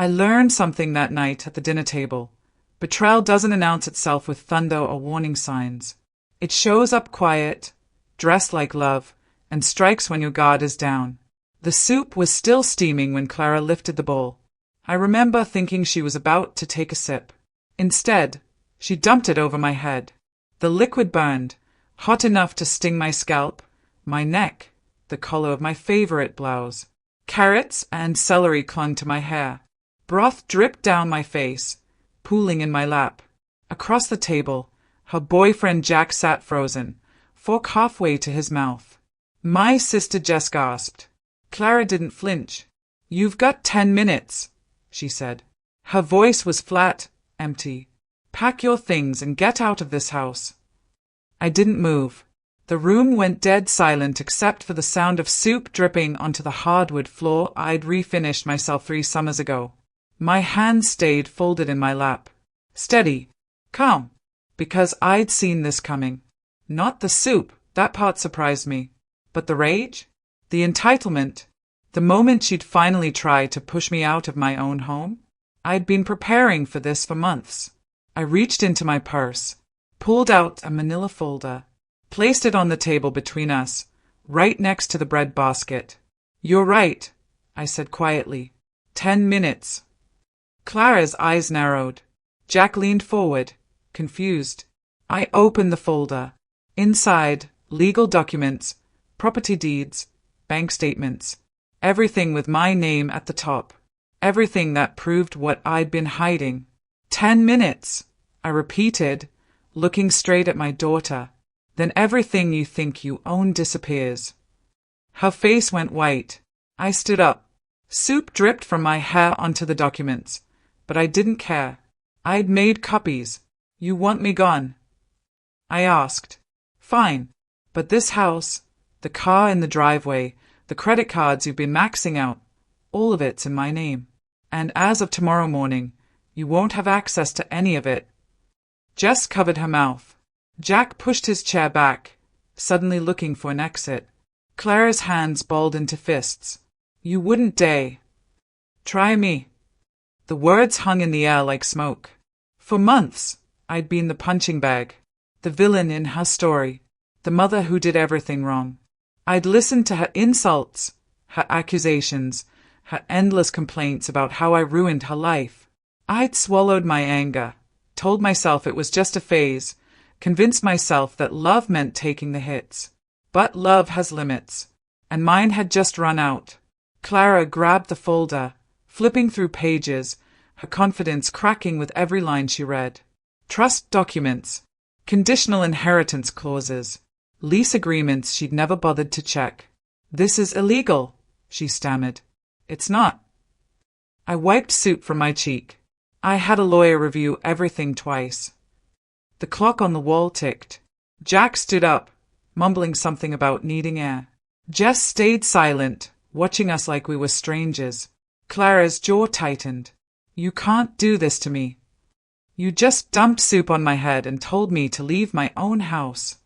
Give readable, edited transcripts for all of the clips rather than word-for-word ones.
I learned something that night at the dinner table. Betrayal doesn't announce itself with thunder or warning signs. It shows up quiet, dressed like love, and strikes when your guard is down. The soup was still steaming when Clara lifted the bowl. I remember thinking she was about to take a sip. Instead, she dumped it over my head. The liquid burned, hot enough to sting my scalp, my neck, the collar of my favorite blouse. Carrots and celery clung to my hair. Broth dripped down my face, pooling in my lap. Across the table, her boyfriend Jack sat frozen, fork halfway to his mouth. My sister Jess gasped. Clara didn't flinch. "You've got 10 minutes," she said. Her voice was flat, empty. "Pack your things and get out of this house." I didn't move. The room went dead silent except for the sound of soup dripping onto the hardwood floor I'd refinished myself 3 summers ago. My hands stayed folded in my lap. Steady. Calm. Because I'd seen this coming. Not the soup, that part surprised me. But the rage? The entitlement? The moment she'd finally try to push me out of my own home? I'd been preparing for this for months. I reached into my purse, pulled out a manila folder, placed it on the table between us, right next to the bread basket. "You're right," I said quietly. 10 minutes. Clara's eyes narrowed. Jack leaned forward, confused. I opened the folder. Inside, legal documents, property deeds, bank statements. Everything with my name at the top. Everything that proved what I'd been hiding. 10 minutes, I repeated, looking straight at my daughter. Then everything you think you own disappears. Her face went white. I stood up. Soup dripped from my hair onto the documents, but I didn't care. I'd made copies. "You want me gone?" I asked. "Fine. But this house, the car in the driveway, the credit cards you've been maxing out, all of it's in my name. And as of tomorrow morning, you won't have access to any of it." Jess covered her mouth. Jack pushed his chair back, suddenly looking for an exit. Clara's hands balled into fists. "You wouldn't dare. Try me." The words hung in the air like smoke. For months, I'd been the punching bag, the villain in her story, the mother who did everything wrong. I'd listened to her insults, her accusations, her endless complaints about how I ruined her life. I'd swallowed my anger, told myself it was just a phase, convinced myself that love meant taking the hits. But love has limits, and mine had just run out. Clara grabbed the folder, flipping through pages, her confidence cracking with every line she read. Trust documents, conditional inheritance clauses, lease agreements she'd never bothered to check. "This is illegal," she stammered. "It's not." I wiped soup from my cheek. I had a lawyer review everything twice. The clock on the wall ticked. Jack stood up, mumbling something about needing air. Jess stayed silent, watching us like we were strangers. Clara's jaw tightened. "You can't do this to me. You just dumped soup on my head and told me to leave my own house."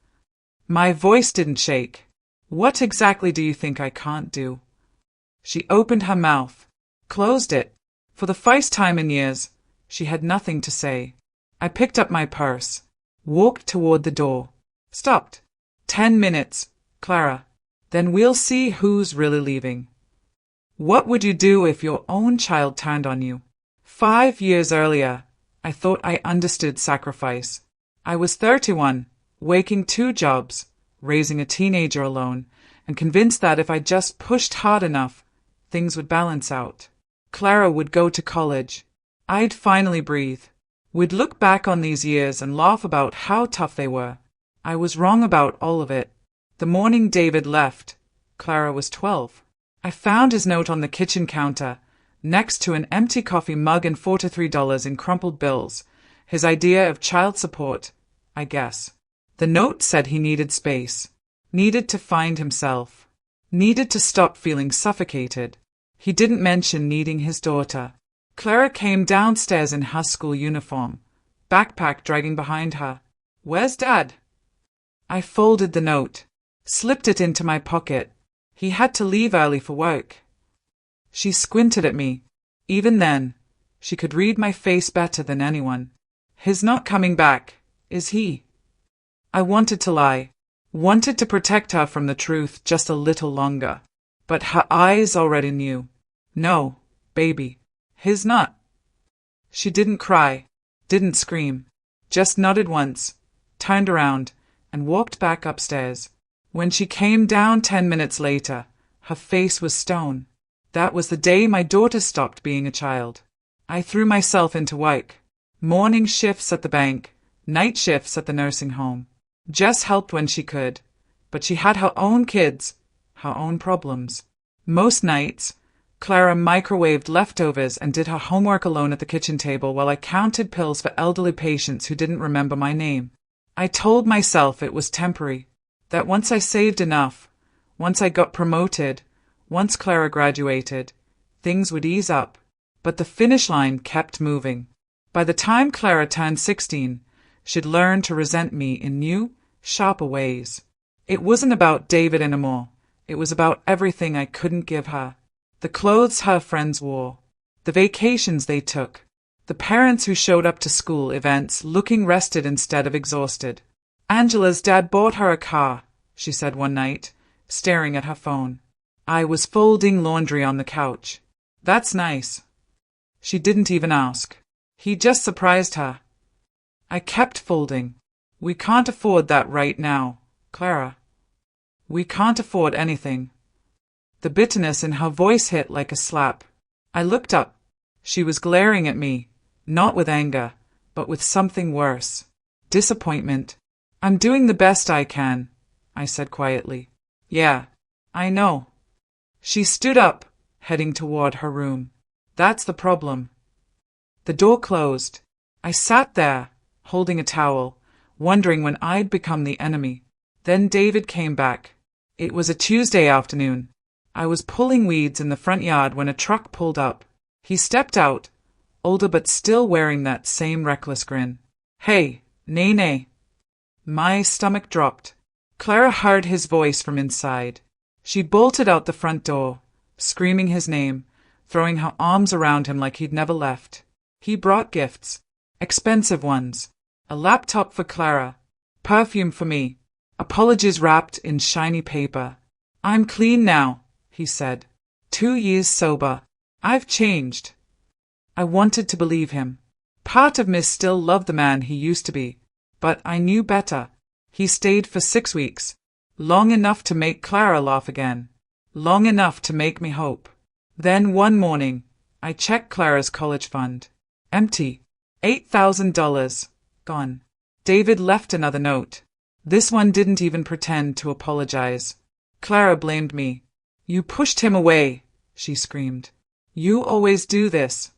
My voice didn't shake. "What exactly do you think I can't do?" She opened her mouth, closed it. For the first time in years, she had nothing to say. I picked up my purse, walked toward the door, stopped. 10 minutes, Clara. Then we'll see who's really leaving. What would you do if your own child turned on you? 5 years earlier, I thought I understood sacrifice. I was 31, working 2 jobs, raising a teenager alone, and convinced that if I just pushed hard enough, things would balance out. Clara would go to college. I'd finally breathe. We'd look back on these years and laugh about how tough they were. I was wrong about all of it. The morning David left, Clara was 12. I found his note on the kitchen counter, next to an empty coffee mug and $43 in crumpled bills. His idea of child support, I guess. The note said he needed space, needed to find himself, needed to stop feeling suffocated. He didn't mention needing his daughter. Clara came downstairs in her school uniform, backpack dragging behind her. "Where's Dad?" I folded the note, slipped it into my pocket. He had to leave early for work. She squinted at me. Even then, She could read my face better than anyone. He's not coming back, is he? I wanted to lie, wanted to protect her from the truth just a little longer. But her eyes already knew. No, baby, he's not. She didn't cry, didn't scream, just nodded once, turned around, and walked back upstairs. When she came down 10 minutes later, her face was stone. That was the day my daughter stopped being a child. I threw myself into work. Morning shifts at the bank, night shifts at the nursing home. Jess helped when she could, but she had her own kids, her own problems. Most nights, Clara microwaved leftovers and did her homework alone at the kitchen table while I counted pills for elderly patients who didn't remember my name. I told myself it was temporary, that once I saved enough, once I got promoted, once Clara graduated, things would ease up. But the finish line kept moving. By the time Clara turned 16, she'd learned to resent me in new, sharper ways. It wasn't about David anymore. It was about everything I couldn't give her. The clothes her friends wore, the vacations they took, the parents who showed up to school events looking rested instead of exhausted. Angela's dad bought her a car, she said one night, staring at her phone. I was folding laundry on the couch. That's nice. She didn't even ask. He just surprised her. I kept folding. We can't afford that right now, Clara. We can't afford anything. The bitterness in her voice hit like a slap. I looked up. She was glaring at me, not with anger, but with something worse. Disappointment. I'm doing the best I can, I said quietly. Yeah, I know. She stood up, heading toward her room. That's the problem. The door closed. I sat there, holding a towel, wondering when I'd become the enemy. Then David came back. It was a Tuesday afternoon. I was pulling weeds in the front yard when a truck pulled up. He stepped out, older but still wearing that same reckless grin. Hey, Nene. My stomach dropped. Clara heard his voice from inside. She bolted out the front door, screaming his name, throwing her arms around him like he'd never left. He brought gifts, expensive ones, a laptop for Clara, perfume for me, apologies wrapped in shiny paper. I'm clean now, he said. 2 years sober. I've changed. I wanted to believe him. Part of me still loved the man he used to be, but I knew better. He stayed for 6 weeks, long enough to make Clara laugh again, long enough to make me hope. Then one morning, I checked Clara's college fund. Empty. $8,000. Gone. David left another note. This one didn't even pretend to apologize. Clara blamed me. You pushed him away, she screamed. You always do this.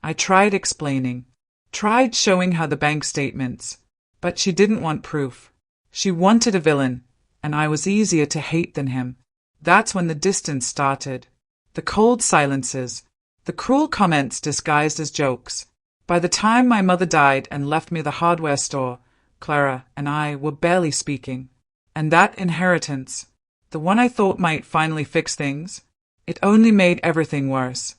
I tried explaining, tried showing her the bank statements, but she didn't want proof. She wanted a villain, and I was easier to hate than him. That's when the distance started. The cold silences, the cruel comments disguised as jokes. By the time my mother died and left me the hardware store, Clara and I were barely speaking. And that inheritance, the one I thought might finally fix things, it only made everything worse.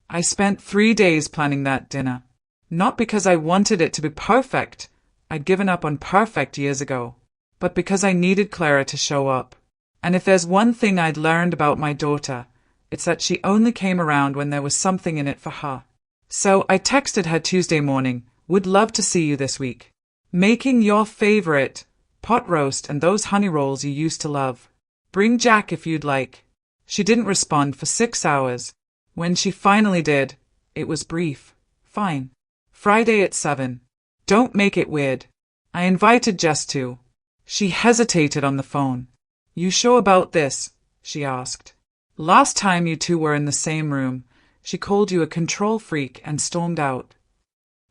I spent 3 days planning that dinner. Not because I wanted it to be perfect. I'd given up on perfect years ago. But because I needed Clara to show up. And if there's one thing I'd learned about my daughter, it's that she only came around when there was something in it for her. So I texted her Tuesday morning, would love to see you this week. Making your favorite pot roast and those honey rolls you used to love. Bring Jack if you'd like. She didn't respond for 6 hours. When she finally did, it was brief. Fine. Friday at 7. Don't make it weird. I invited Jess too. She hesitated on the phone. You sure about this? She asked. Last time you two were in the same room, she called you a control freak and stormed out.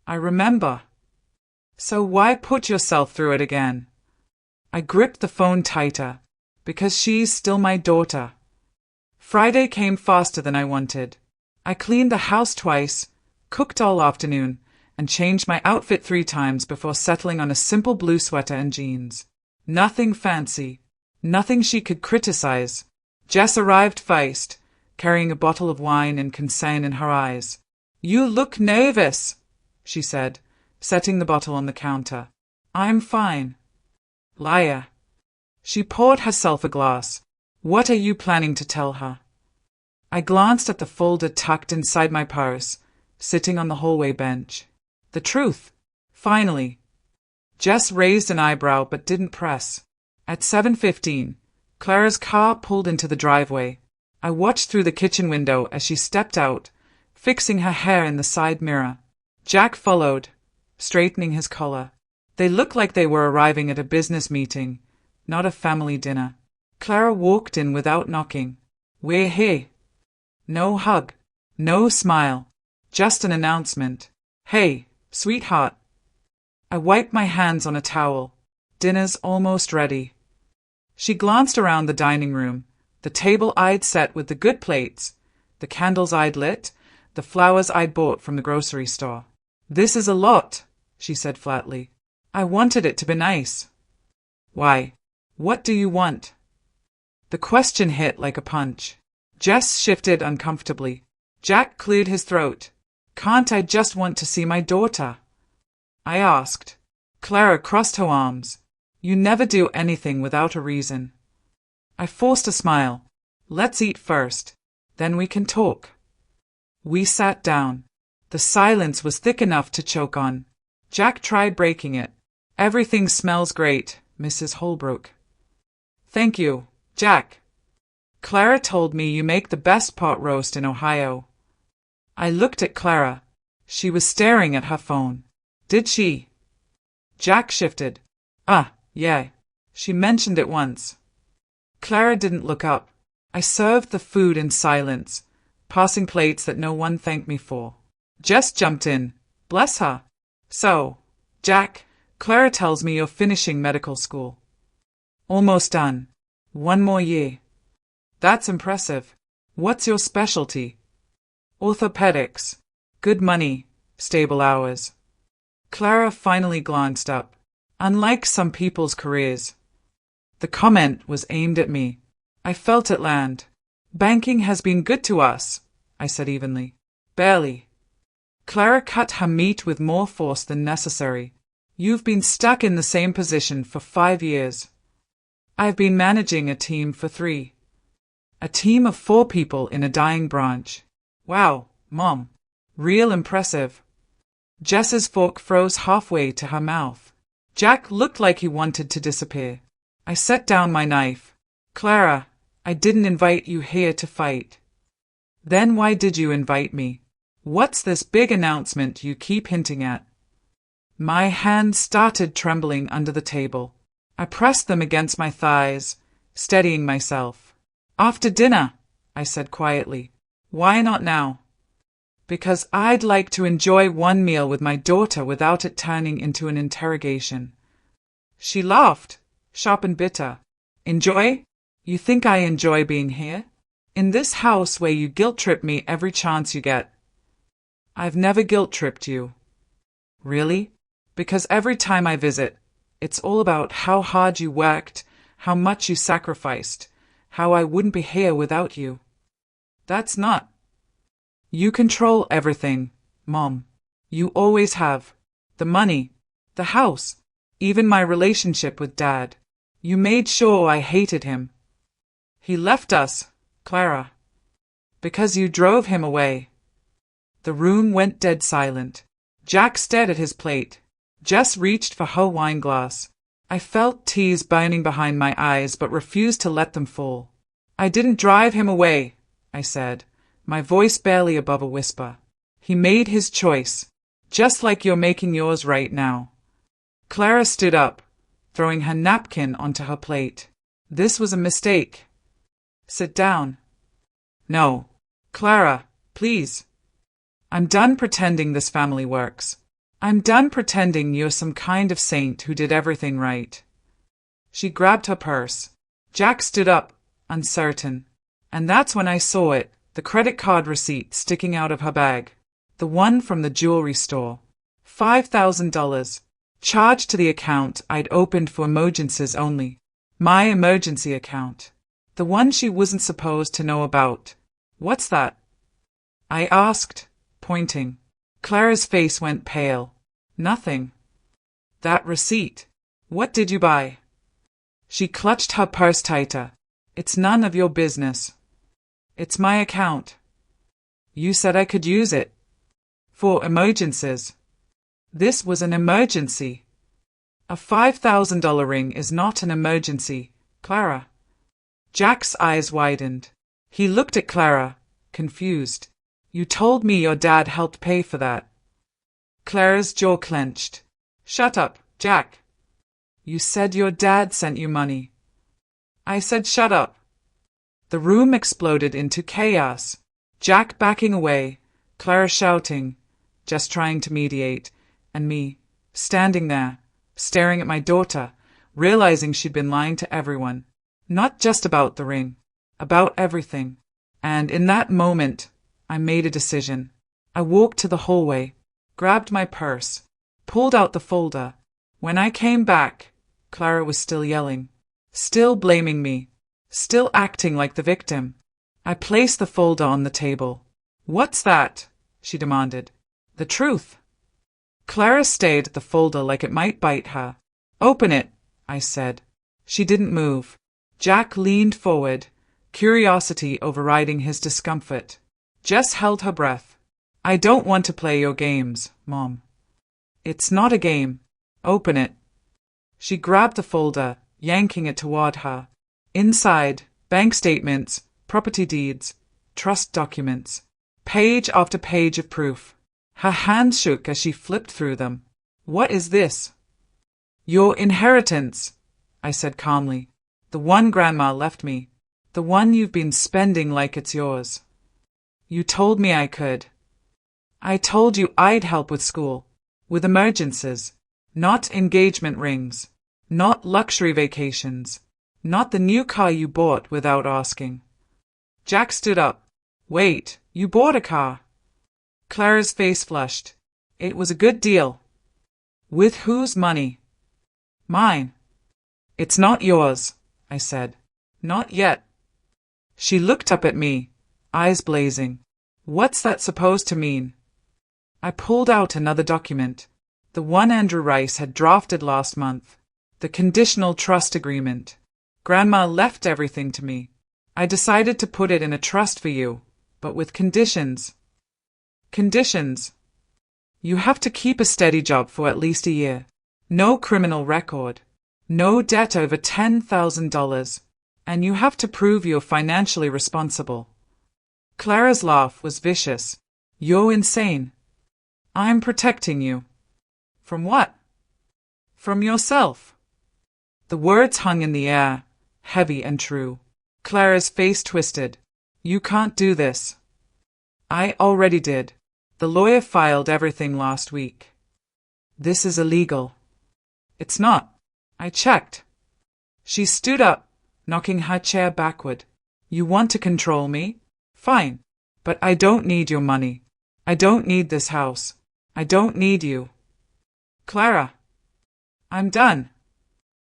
I remember. So why put yourself through it again? I gripped the phone tighter. Because she's still my daughter. Friday came faster than I wanted. I cleaned the house twice, cooked all afternoon, and changed my outfit 3 times before settling on a simple blue sweater and jeans. Nothing fancy. Nothing she could criticize. Jess arrived first, carrying a bottle of wine and concern in her eyes. You look nervous, she said, setting the bottle on the counter. I'm fine. Liar. She poured herself a glass. What are you planning to tell her? I glanced at the folder tucked inside my purse, sitting on the hallway bench. The truth. Finally. Jess raised an eyebrow but didn't press. At 7:15, Clara's car pulled into the driveway. I watched through the kitchen window as she stepped out, fixing her hair in the side mirror. Jack followed, straightening his collar. They looked like they were arriving at a business meeting, not a family dinner. Clara walked in without knocking. We're here. No hug, no smile, just an announcement. Hey, sweetheart. I wiped my hands on a towel. Dinner's almost ready. She glanced around the dining room, the table I'd set with the good plates, the candles I'd lit, the flowers I'd bought from the grocery store. This is a lot, she said flatly. I wanted it to be nice. Why? What do you want? The question hit like a punch. Jess shifted uncomfortably. Jack cleared his throat. Can't I just want to see my daughter? I asked. Clara crossed her arms. You never do anything without a reason. I forced a smile. Let's eat first. Then we can talk. We sat down. The silence was thick enough to choke on. Jack tried breaking it. Everything smells great, Mrs. Holbrook. Thank you, Jack. Clara told me you make the best pot roast in Ohio. I looked at Clara. She was staring at her phone. Did she? Jack shifted. Yeah. She mentioned it once. Clara didn't look up. I served the food in silence, passing plates that no one thanked me for. Jess jumped in. Bless her. So, Jack, Clara tells me you're finishing medical school. Almost done. 1 more year. That's impressive. What's your specialty? Orthopedics. Good money. Stable hours. Clara finally glanced up. Unlike some people's careers. The comment was aimed at me. I felt it land. Banking has been good to us, I said evenly. Barely. Clara cut her meat with more force than necessary. You've been stuck in the same position for 5 years. I've been managing a team for 3. A team of 4 people in a dying branch. Wow, Mom. Real impressive. Jess's fork froze halfway to her mouth. Jack looked like he wanted to disappear. I set down my knife. Clara, I didn't invite you here to fight. Then why did you invite me? What's this big announcement you keep hinting at? My hands started trembling under the table. I pressed them against my thighs, steadying myself. After dinner, I said quietly. Why not now? Because I'd like to enjoy one meal with my daughter without it turning into an interrogation. She laughed, sharp and bitter. Enjoy? You think I enjoy being here? In this house where you guilt-trip me every chance you get. I've never guilt-tripped you. Really? Because every time I visit, it's all about how hard you worked, how much you sacrificed, how I wouldn't be here without you. That's not. You control everything, Mom. You always have. The money, the house, even my relationship with Dad. You made sure I hated him. He left us, Clara. Because you drove him away. The room went dead silent. Jack stared at his plate. Jess reached for her wine glass. I felt tears burning behind my eyes but refused to let them fall. I didn't drive him away, I said, my voice barely above a whisper. He made his choice, just like you're making yours right now. Clara stood up, throwing her napkin onto her plate. This was a mistake. Sit down. No. Clara, please. I'm done pretending this family works. I'm done pretending you're some kind of saint who did everything right. She grabbed her purse. Jack stood up, uncertain. And that's when I saw it, the credit card receipt sticking out of her bag. The one from the jewelry store. $5,000. Charged to the account I'd opened for emergencies only. My emergency account. The one she wasn't supposed to know about. What's that? I asked, pointing. Clara's face went pale. Nothing. That receipt. What did you buy? She clutched her purse tighter. It's none of your business. It's my account. You said I could use it. For emergencies. This was an emergency. A $5,000 ring is not an emergency, Clara. Jack's eyes widened. He looked at Clara, confused. You told me your dad helped pay for that. Clara's jaw clenched. Shut up, Jack. You said your dad sent you money. I said shut up. The room exploded into chaos. Jack backing away, Clara shouting, just trying to mediate, and me, standing there, staring at my daughter, realizing she'd been lying to everyone. Not just about the ring, about everything. And in that moment, I made a decision. I walked to the hallway, grabbed my purse, pulled out the folder. When I came back, Clara was still yelling, still blaming me, still acting like the victim. I placed the folder on the table. What's that? She demanded. The truth. Clara stared at the folder like it might bite her. Open it, I said. She didn't move. Jack leaned forward, curiosity overriding his discomfort. Jess held her breath. I don't want to play your games, Mom. It's not a game. Open it. She grabbed the folder, yanking it toward her. Inside, bank statements, property deeds, trust documents, page after page of proof. Her hands shook as she flipped through them. What is this? Your inheritance, I said calmly. The one Grandma left me. The one you've been spending like it's yours. You told me I could. I told you I'd help with school, with emergencies, not engagement rings, not luxury vacations, not the new car you bought without asking. Jack stood up. Wait, you bought a car? Clara's face flushed. It was a good deal. With whose money? Mine. It's not yours, I said. Not yet. She looked up at me, eyes blazing. What's that supposed to mean? I pulled out another document, the one Andrew Rice had drafted last month, the conditional trust agreement. Grandma left everything to me. I decided to put it in a trust for you, but with conditions. Conditions. You have to keep a steady job for at least a year. No criminal record. No debt over $10,000. And you have to prove you're financially responsible. Clara's laugh was vicious. You're insane. I'm protecting you. From what? From yourself. The words hung in the air, heavy and true. Clara's face twisted. You can't do this. I already did. The lawyer filed everything last week. This is illegal. It's not. I checked. She stood up, knocking her chair backward. You want to control me? Fine. But I don't need your money. I don't need this house. I don't need you. Clara. I'm done.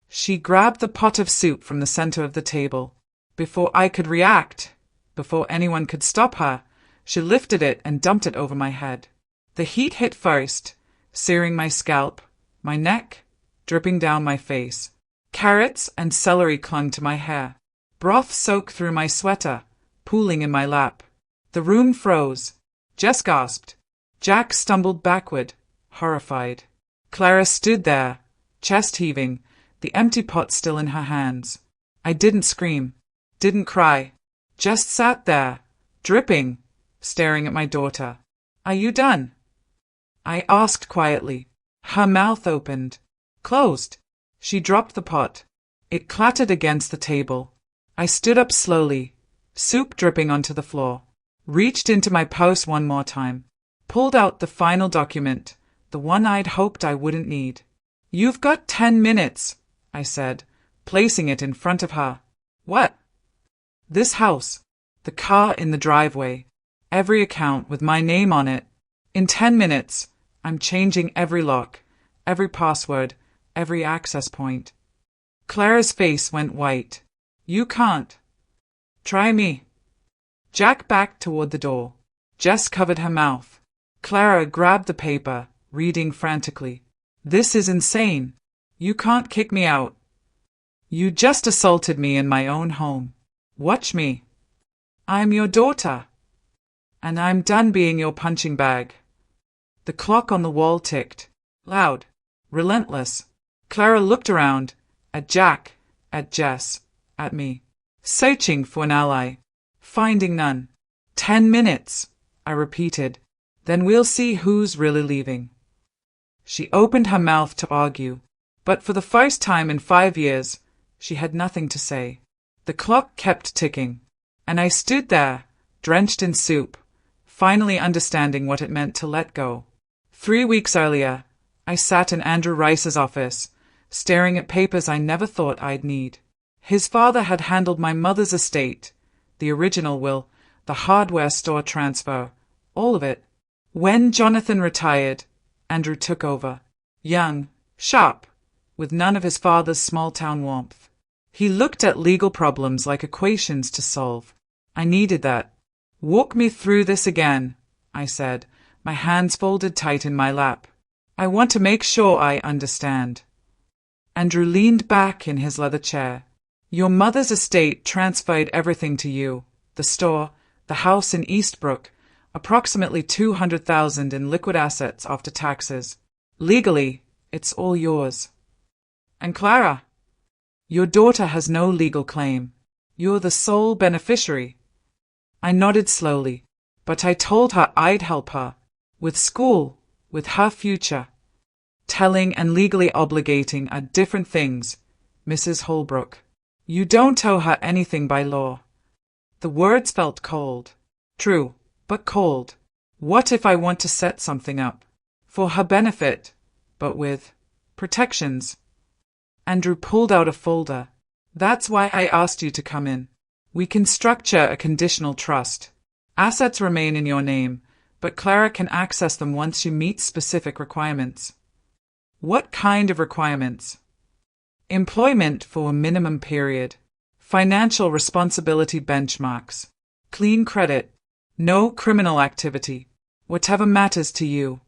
She grabbed the pot of soup from the center of the table. Before I could react, before anyone could stop her, she lifted it and dumped it over my head. The heat hit first, searing my scalp, my neck, dripping down my face. Carrots and celery clung to my hair. Broth soaked through my sweater, pooling in my lap. The room froze. Jess gasped. Jack stumbled backward, horrified. Clara stood there, chest heaving, the empty pot still in her hands. I didn't scream, didn't cry, just sat there, dripping, staring at my daughter. Are you done? I asked quietly. Her mouth opened, closed. She dropped the pot. It clattered against the table. I stood up slowly, soup dripping onto the floor, reached into my purse one more time, pulled out the final document, the one I'd hoped I wouldn't need. You've got 10 minutes, I said, placing it in front of her. What? This house, the car in the driveway, every account with my name on it. In 10 minutes, I'm changing every lock, every password, every access point. Clara's face went white. You can't. Try me. Jack backed toward the door. Jess covered her mouth. Clara grabbed the paper, reading frantically. This is insane. You can't kick me out. You just assaulted me in my own home. Watch me. I'm your daughter. And I'm done being your punching bag. The clock on the wall ticked. Loud. Relentless. Clara looked around. At Jack. At Jess. At me. Searching for an ally. Finding none. 10 minutes, I repeated. Then we'll see who's really leaving. She opened her mouth to argue, but for the first time in 5 years, she had nothing to say. The clock kept ticking, and I stood there, drenched in soup, finally understanding what it meant to let go. 3 weeks earlier, I sat in Andrew Rice's office, staring at papers I never thought I'd need. His father had handled my mother's estate, the original will, the hardware store transfer, all of it. When Jonathan retired, Andrew took over. Young, sharp, with none of his father's small-town warmth. He looked at legal problems like equations to solve. I needed that. Walk me through this again, I said, my hands folded tight in my lap. I want to make sure I understand. Andrew leaned back in his leather chair. Your mother's estate transferred everything to you. The store, the house in Eastbrook, approximately $200,000 in liquid assets after taxes. Legally, it's all yours. And Clara? Your daughter has no legal claim. You're the sole beneficiary. I nodded slowly, but I told her I'd help her. With school, with her future. Telling and legally obligating are different things, Mrs. Holbrook. You don't owe her anything by law. The words felt cold. True, but cold. What if I want to set something up? For her benefit, but with protections. Andrew pulled out a folder. That's why I asked you to come in. We can structure a conditional trust. Assets remain in your name, but Clara can access them once you meet specific requirements. What kind of requirements? Employment for a minimum period. Financial responsibility benchmarks. Clean credit. No criminal activity. Whatever matters to you.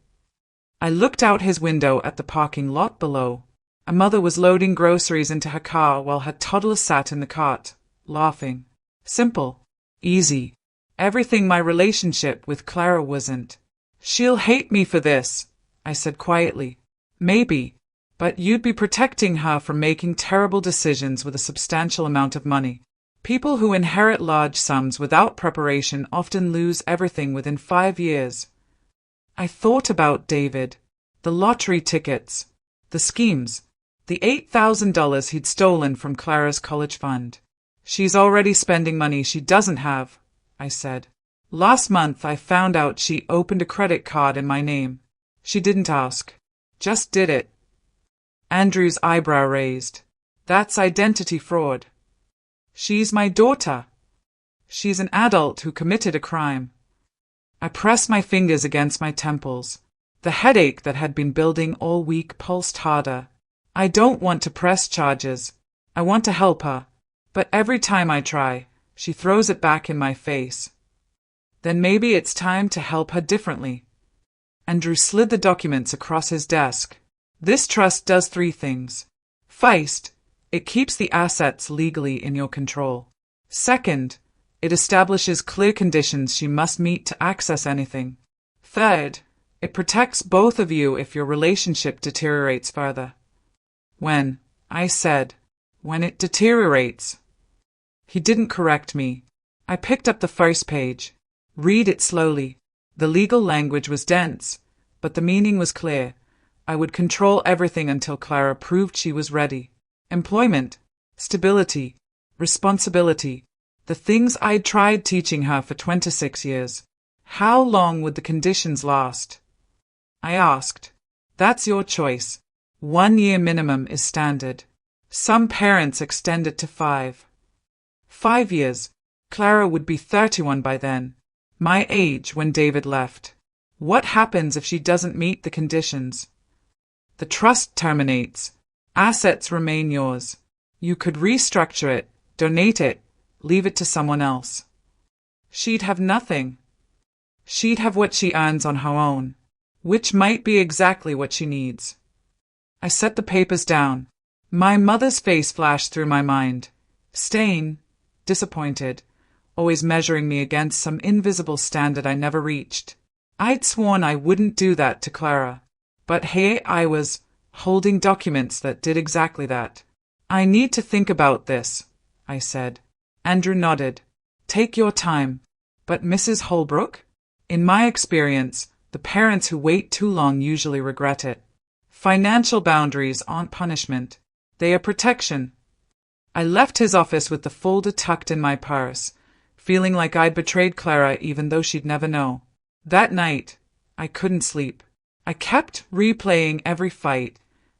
I looked out his window at the parking lot below. A mother was loading groceries into her car while her toddler sat in the cart, laughing. Simple. Easy. Everything my relationship with Clara wasn't. She'll hate me for this, I said quietly. Maybe. But you'd be protecting her from making terrible decisions with a substantial amount of money. People who inherit large sums without preparation often lose everything within 5 years. I thought about David, the lottery tickets, the schemes, the $8,000 he'd stolen from Clara's college fund. She's already spending money she doesn't have, I said. Last month I found out she opened a credit card in my name. She didn't ask. Just did it. Andrew's eyebrow raised. That's identity fraud. She's my daughter. She's an adult who committed a crime. I pressed my fingers against my temples. The headache that had been building all week pulsed harder. I don't want to press charges. I want to help her. But every time I try, she throws it back in my face. Then maybe it's time to help her differently. Andrew slid the documents across his desk. This trust does 3 things. First, it keeps the assets legally in your control. Second, it establishes clear conditions she must meet to access anything. Third, it protects both of you if your relationship deteriorates further. When, I said, when it deteriorates. He didn't correct me. I picked up the first page. Read it slowly. The legal language was dense, but the meaning was clear. I would control everything until Clara proved she was ready. Employment, stability, responsibility, the things I'd tried teaching her for 26 years. How long would the conditions last? I asked. That's your choice. 1 year minimum is standard. Some parents extend it to 5. 5 years. Clara would be 31 by then. My age when David left. What happens if she doesn't meet the conditions? The trust terminates. Assets remain yours. You could restructure it, donate it, leave it to someone else. She'd have nothing. She'd have what she earns on her own, which might be exactly what she needs. I set the papers down. My mother's face flashed through my mind. Staying, disappointed, always measuring me against some invisible standard I never reached. I'd sworn I wouldn't do that to Clara. But here I was, holding documents that did exactly that. I need to think about this, I said. Andrew nodded. Take your time. But Mrs. Holbrook? In my experience, the parents who wait too long usually regret it. Financial boundaries aren't punishment. They are protection. I left his office with the folder tucked in my purse, feeling like I'd betrayed Clara even though she'd never know. That night, I couldn't sleep. I kept replaying every fight,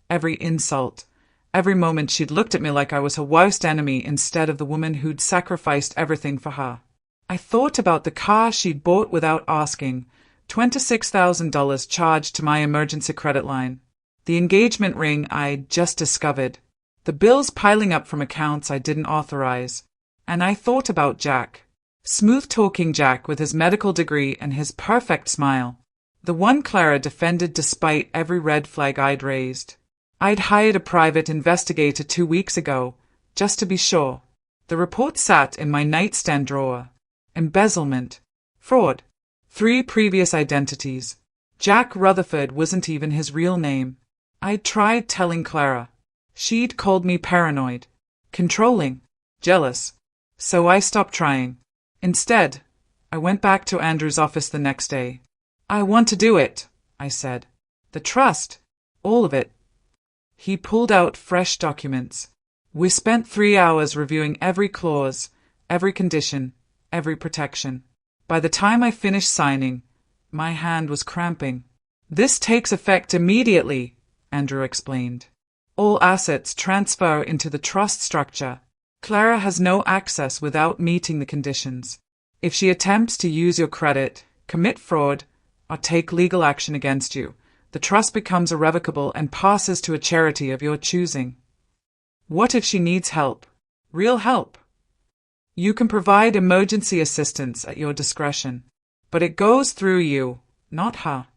every insult, every moment she'd looked at me like I was her worst enemy instead of the woman who'd sacrificed everything for her. I thought about the car she'd bought without asking, $26,000 charged to my emergency credit line, the engagement ring I'd just discovered, the bills piling up from accounts I didn't authorize, and I thought about Jack. Smooth-talking Jack with his medical degree and his perfect smile. The one Clara defended despite every red flag I'd raised. I'd hired a private investigator 2 weeks ago, just to be sure. The report sat in my nightstand drawer. Embezzlement. Fraud. 3 previous identities. Jack Rutherford wasn't even his real name. I'd tried telling Clara. She'd called me paranoid, controlling, jealous. So I stopped trying. Instead, I went back to Andrew's office the next day. I want to do it, I said. The trust. All of it. He pulled out fresh documents. We spent 3 hours reviewing every clause, every condition, every protection. By the time I finished signing, my hand was cramping. This takes effect immediately, Andrew explained. All assets transfer into the trust structure. Clara has no access without meeting the conditions. If she attempts to use your credit, commit fraud, or take legal action against you, the trust becomes irrevocable and passes to a charity of your choosing. What if she needs help? Real help? You can provide emergency assistance at your discretion, but it goes through you, not her.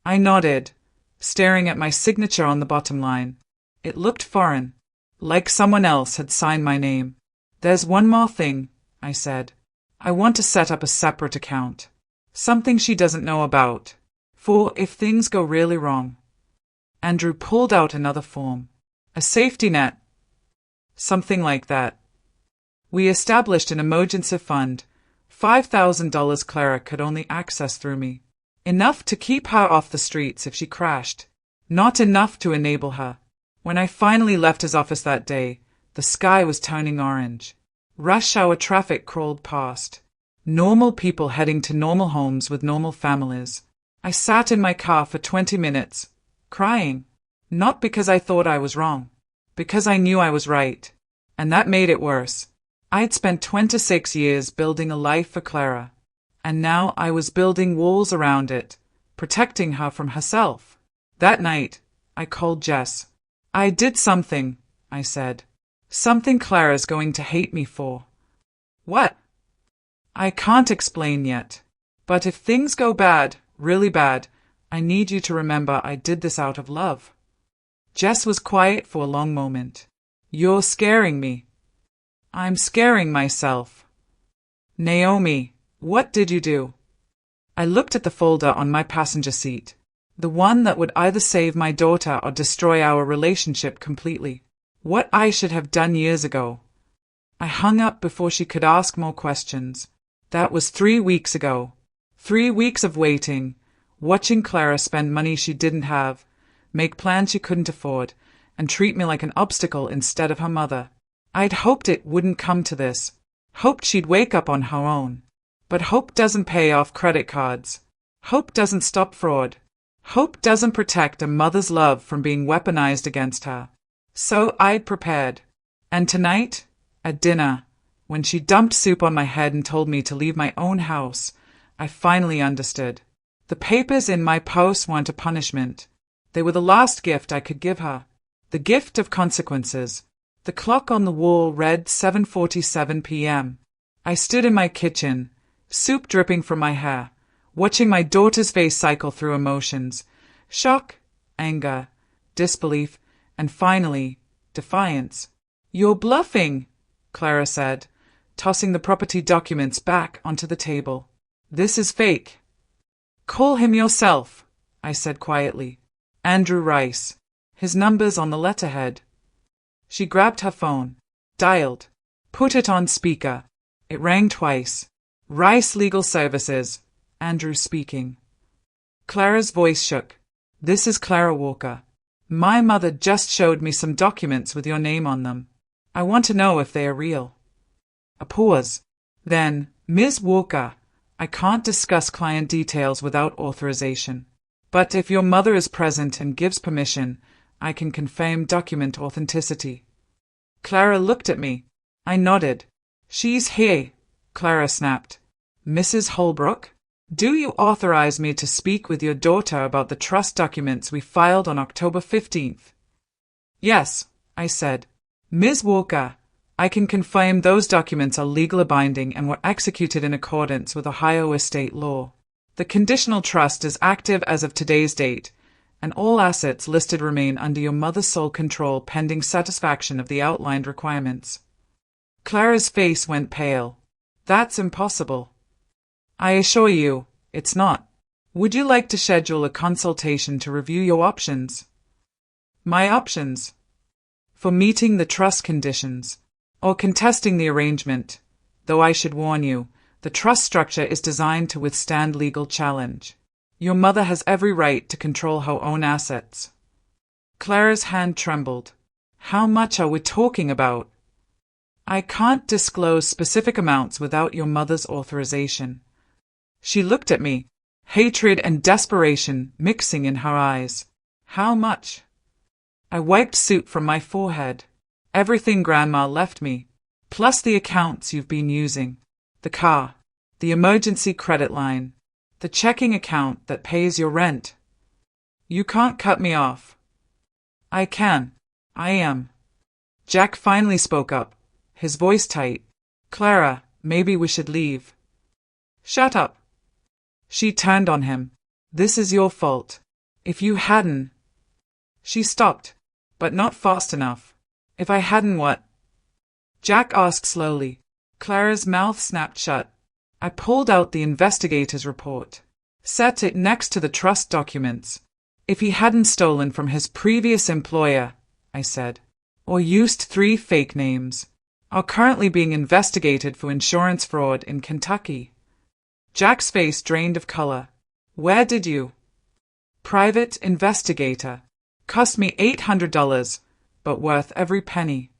I nodded, staring at my signature on the bottom line. It looked foreign, like someone else had signed my name. There's one more thing, I said. I want to set up a separate account. Something she doesn't know about. For if things go really wrong. Andrew pulled out another form. A safety net. Something like that. We established an emergency fund. $5,000 Clara could only access through me. Enough to keep her off the streets if she crashed. Not enough to enable her. When I finally left his office that day, the sky was turning orange. Rush hour traffic crawled past. Normal people heading to normal homes with normal families. I sat in my car for 20 minutes, crying. Not because I thought I was wrong, because I knew I was right. And that made it worse. I'd spent 26 years building a life for Clara, and now I was building walls around it, protecting her from herself. That night, I called Jess. I did something, I said. Something Clara's going to hate me for. What? I can't explain yet. But if things go bad, really bad, I need you to remember I did this out of love. Jess was quiet for a long moment. You're scaring me. I'm scaring myself. Naomi, what did you do? I looked at the folder on my passenger seat. The one that would either save my daughter or destroy our relationship completely. What I should have done years ago. I hung up before she could ask more questions. That was 3 weeks ago. 3 weeks of waiting, watching Clara spend money she didn't have, make plans she couldn't afford, and treat me like an obstacle instead of her mother. I'd hoped it wouldn't come to this. Hoped she'd wake up on her own. But hope doesn't pay off credit cards. Hope doesn't stop fraud. Hope doesn't protect a mother's love from being weaponized against her. So I'd prepared. And tonight, at dinner, when she dumped soup on my head and told me to leave my own house, I finally understood. The papers in my purse weren't a punishment. They were the last gift I could give her. The gift of consequences. The clock on the wall read 7:47 p.m. I stood in my kitchen, soup dripping from my hair, watching my daughter's face cycle through emotions: shock, anger, disbelief, and finally, defiance. "You're bluffing," Clara said, tossing the property documents back onto the table. "This is fake." "Call him yourself," I said quietly. "Andrew Rice. His number's on the letterhead." She grabbed her phone, dialed, put it on speaker. It rang twice. "Rice Legal Services. Andrew speaking." Clara's voice shook. "This is Clara Walker. My mother just showed me some documents with your name on them. I want to know if they are real." A pause. Then, "Ms. Walker, I can't discuss client details without authorization. But if your mother is present and gives permission, I can confirm document authenticity." Clara looked at me. I nodded. "She's here," Clara snapped. "Mrs. Holbrook? Do you authorize me to speak with your daughter about the trust documents we filed on October 15th? "Yes," I said. "Ms. Walker, I can confirm those documents are legally binding and were executed in accordance with Ohio estate law. The conditional trust is active as of today's date, and all assets listed remain under your mother's sole control pending satisfaction of the outlined requirements." Clara's face went pale. "That's impossible." "I assure you, it's not. Would you like to schedule a consultation to review your options?" "My options?" "For meeting the trust conditions, or contesting the arrangement, though I should warn you, the trust structure is designed to withstand legal challenge. Your mother has every right to control her own assets." Clara's hand trembled. "How much are we talking about?" "I can't disclose specific amounts without your mother's authorization." She looked at me, hatred and desperation mixing in her eyes. "How much?" I wiped soot from my forehead. "Everything Grandma left me, plus the accounts you've been using. The car, the emergency credit line, the checking account that pays your rent." "You can't cut me off." "I can. I am." Jack finally spoke up, his voice tight. "Clara, maybe we should leave." "Shut up." She turned on him. "This is your fault. If you hadn't—" She stopped, but not fast enough. "If I hadn't what?" Jack asked slowly. Clara's mouth snapped shut. I pulled out the investigator's report, set it next to the trust documents. "If he hadn't stolen from his previous employer," I said, "or used 3 fake names, are currently being investigated for insurance fraud in Kentucky." Jack's face drained of color. "Where did you—" "Private investigator. Cost me $800, but worth every penny."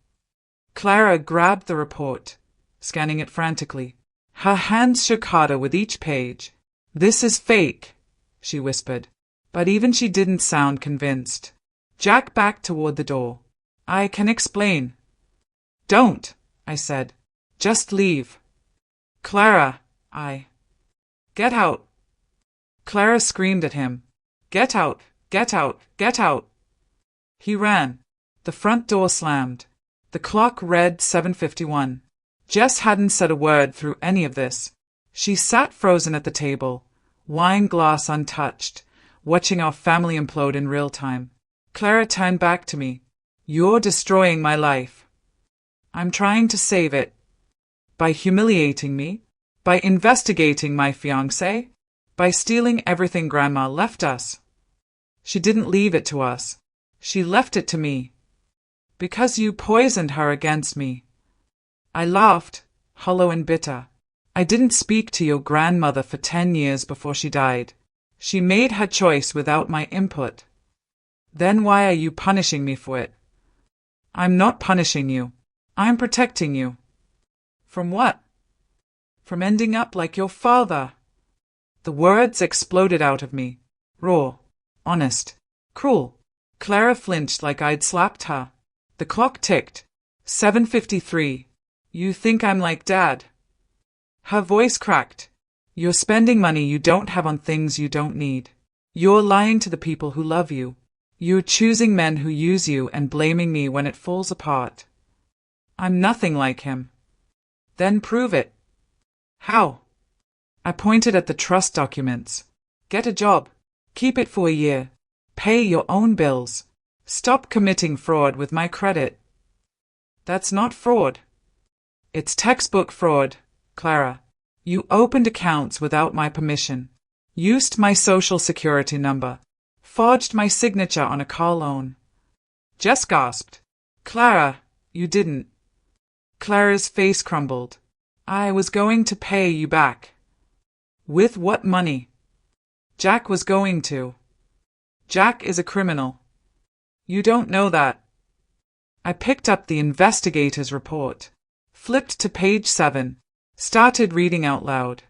Clara grabbed the report, scanning it frantically. Her hands shook harder with each page. "This is fake," she whispered, but even she didn't sound convinced. Jack backed toward the door. "I can explain." "Don't," I said. "Just leave." "Clara, Get out." Clara screamed at him. "Get out! Get out! Get out!" He ran. The front door slammed. The clock read 7:51. Jess hadn't said a word through any of this. She sat frozen at the table, wine glass untouched, watching our family implode in real time. Clara turned back to me. "You're destroying my life." "I'm trying to save it." "By humiliating me? By investigating my fiancé? By stealing everything Grandma left us?" "She didn't leave it to us. She left it to me." "Because you poisoned her against me." I laughed, hollow and bitter. "I didn't speak to your grandmother for 10 years before she died. She made her choice without my input. Then why are you punishing me for it?" "I'm not punishing you. I'm protecting you." "From what?" "From ending up like your father." The words exploded out of me. Raw, honest, cruel. Clara flinched like I'd slapped her. The clock ticked. 7:53. "You think I'm like Dad?" Her voice cracked. "You're spending money you don't have on things you don't need. You're lying to the people who love you. You're choosing men who use you and blaming me when it falls apart." "I'm nothing like him." "Then prove it." "How?" I pointed at the trust documents. Get a job. Keep it for a year. Pay your own bills. Stop committing fraud with my credit. That's not fraud. It's textbook fraud, Clara. You opened accounts without my permission. Used my social security number. Forged my signature on a car loan. Jess gasped. Clara, you didn't. Clara's face crumbled. I was going to pay you back. With what money? Jack was going to. Jack is a criminal. You don't know that. I picked up the investigator's report, flipped to page 7, started reading out loud.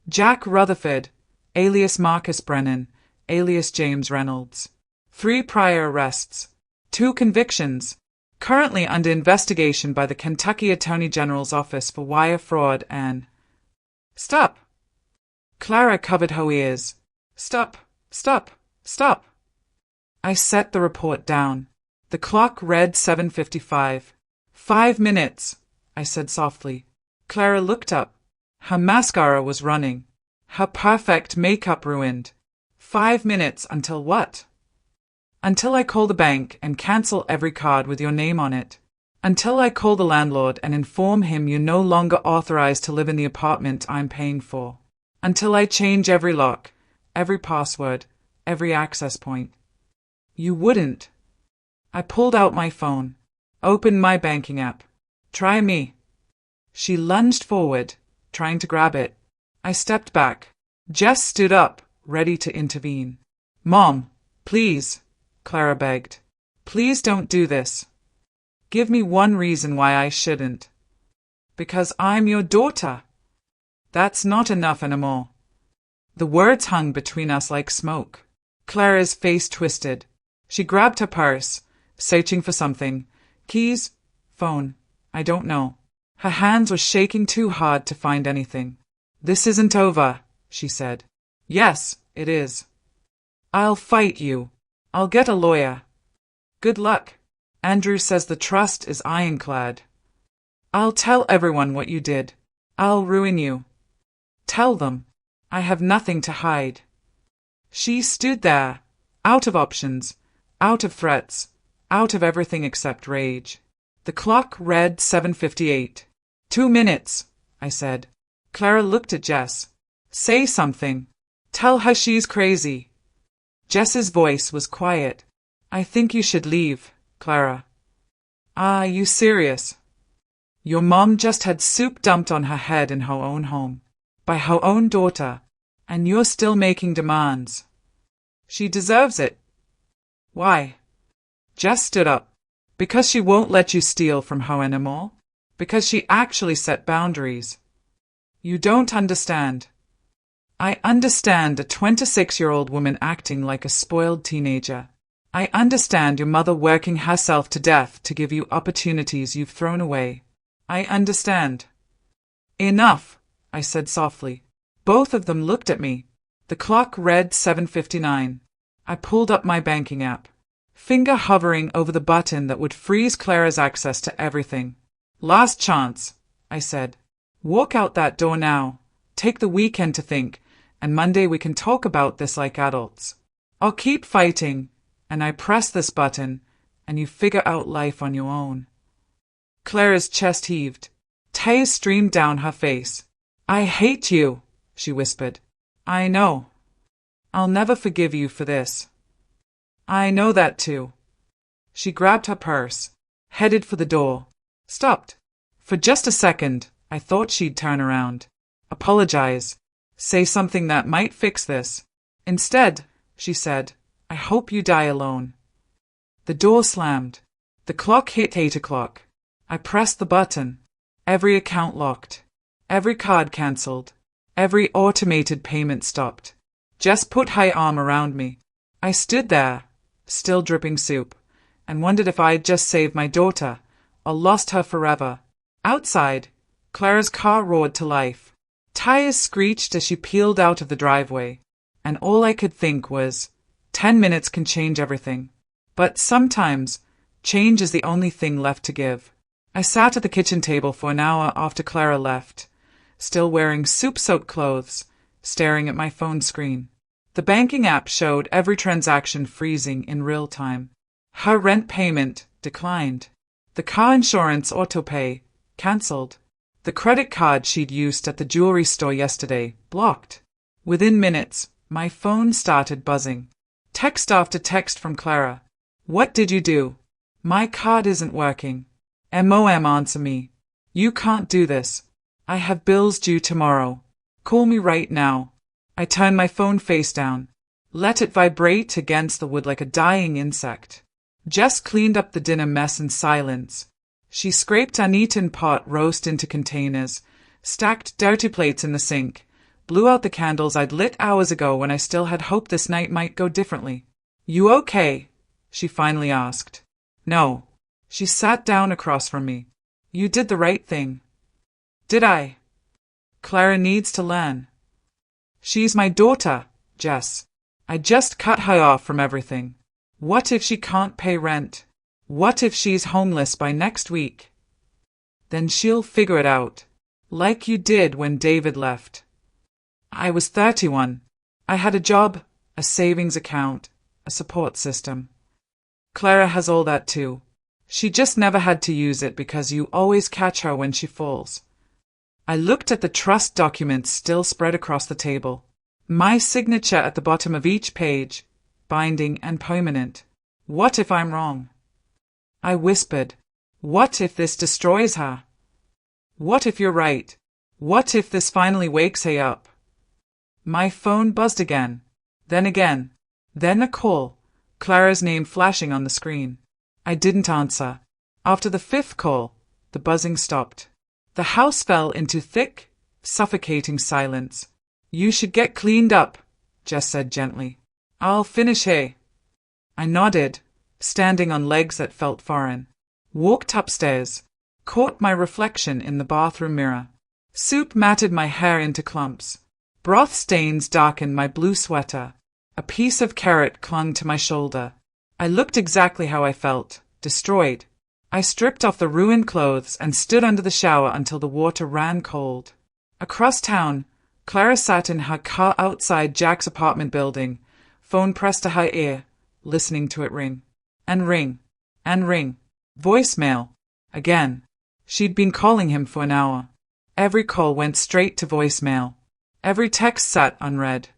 Jack Rutherford, alias Marcus Brennan, alias James Reynolds. 3 prior arrests. 2 convictions. Currently under investigation by the Kentucky Attorney General's Office for wire fraud and... Stop! Clara covered her ears. Stop! Stop! Stop! I set the report down. The clock read 7:55. 5 minutes, I said softly. Clara looked up. Her mascara was running. Her perfect makeup ruined. 5 minutes until what? Until I call the bank and cancel every card with your name on it. Until I call the landlord and inform him you're no longer authorized to live in the apartment I'm paying for. Until I change every lock, every password, every access point. You wouldn't. I pulled out my phone, opened my banking app. Try me. She lunged forward, trying to grab it. I stepped back. Jess stood up, ready to intervene. Mom, please, Clara begged. Please don't do this. Give me one reason why I shouldn't. Because I'm your daughter. That's not enough anymore. The words hung between us like smoke. Clara's face twisted. She grabbed her purse, searching for something. Keys? Phone? I don't know. Her hands were shaking too hard to find anything. This isn't over, she said. Yes, it is. I'll fight you. I'll get a lawyer. Good luck. Andrew says the trust is ironclad. I'll tell everyone what you did. I'll ruin you. Tell them. I have nothing to hide. She stood there, out of options, out of threats, out of everything except rage. The clock read 7:58. 2 minutes, I said. Clara looked at Jess. Say something. Tell her she's crazy. Jess's voice was quiet. I think you should leave, Clara. Are you serious? Your mom just had soup dumped on her head in her own home, by her own daughter, and you're still making demands. She deserves it. Why? Jess stood up. Because she won't let you steal from her anymore. Because she actually set boundaries. You don't understand. I understand a 26-year-old woman acting like a spoiled teenager. I understand your mother working herself to death to give you opportunities you've thrown away. I understand. Enough, I said softly. Both of them looked at me. The clock read 7:59. I pulled up my banking app, finger hovering over the button that would freeze Clara's access to everything. Last chance, I said. Walk out that door now. Take the weekend to think, and Monday we can talk about this like adults. I'll keep fighting, and I press this button, and you figure out life on your own. Clara's chest heaved. Tears streamed down her face. I hate you, she whispered. I know. I'll never forgive you for this. I know that too. She grabbed her purse, headed for the door, stopped. For just a second, I thought she'd turn around, apologize, say something that might fix this. Instead, she said, I hope you die alone. The door slammed. The clock hit 8 o'clock. I pressed the button. Every account locked. Every card cancelled. Every automated payment stopped. Jess put her arm around me. I stood there, still dripping soup, and wondered if I'd just saved my daughter, or lost her forever. Outside, Clara's car roared to life. Tires screeched as she peeled out of the driveway, and all I could think was, 10 minutes can change everything. But sometimes, change is the only thing left to give. I sat at the kitchen table for an hour after Clara left, still wearing soup-soaked clothes, staring at my phone screen. The banking app showed every transaction freezing in real time. Her rent payment declined. The car insurance autopay cancelled. The credit card she'd used at the jewelry store yesterday blocked. Within minutes, my phone started buzzing. Text after text from Clara. What did you do? My card isn't working. MOM, answer me. You can't do this. I have bills due tomorrow. Call me right now. I turned my phone face down. Let it vibrate against the wood like a dying insect. Jess cleaned up the dinner mess in silence. She scraped uneaten pot roast into containers, stacked dirty plates in the sink, blew out the candles I'd lit hours ago when I still had hope this night might go differently. You okay? She finally asked. No. She sat down across from me. You did the right thing. Did I? Clara needs to learn. She's my daughter, Jess. I just cut her off from everything. What if she can't pay rent? What if she's homeless by next week? Then she'll figure it out, like you did when David left. I was 31. I had a job, a savings account, a support system. Clara has all that too. She just never had to use it because you always catch her when she falls. I looked at the trust documents still spread across the table. My signature at the bottom of each page, binding and permanent. What if I'm wrong? I whispered. What if this destroys her? What if you're right? What if this finally wakes her up? My phone buzzed again. Then again. Then a call. Clara's name flashing on the screen. I didn't answer. After the fifth call, the buzzing stopped. The house fell into thick, suffocating silence. You should get cleaned up, Jess said gently. I'll finish here. I nodded, standing on legs that felt foreign. Walked upstairs. Caught my reflection in the bathroom mirror. Soup matted my hair into clumps. Broth stains darkened my blue sweater. A piece of carrot clung to my shoulder. I looked exactly how I felt, destroyed. I stripped off the ruined clothes and stood under the shower until the water ran cold. Across town, Clara sat in her car outside Jack's apartment building, phone pressed to her ear, listening to it ring. And ring. And ring. Voicemail. Again. She'd been calling him for an hour. Every call went straight to voicemail. Every text sat unread.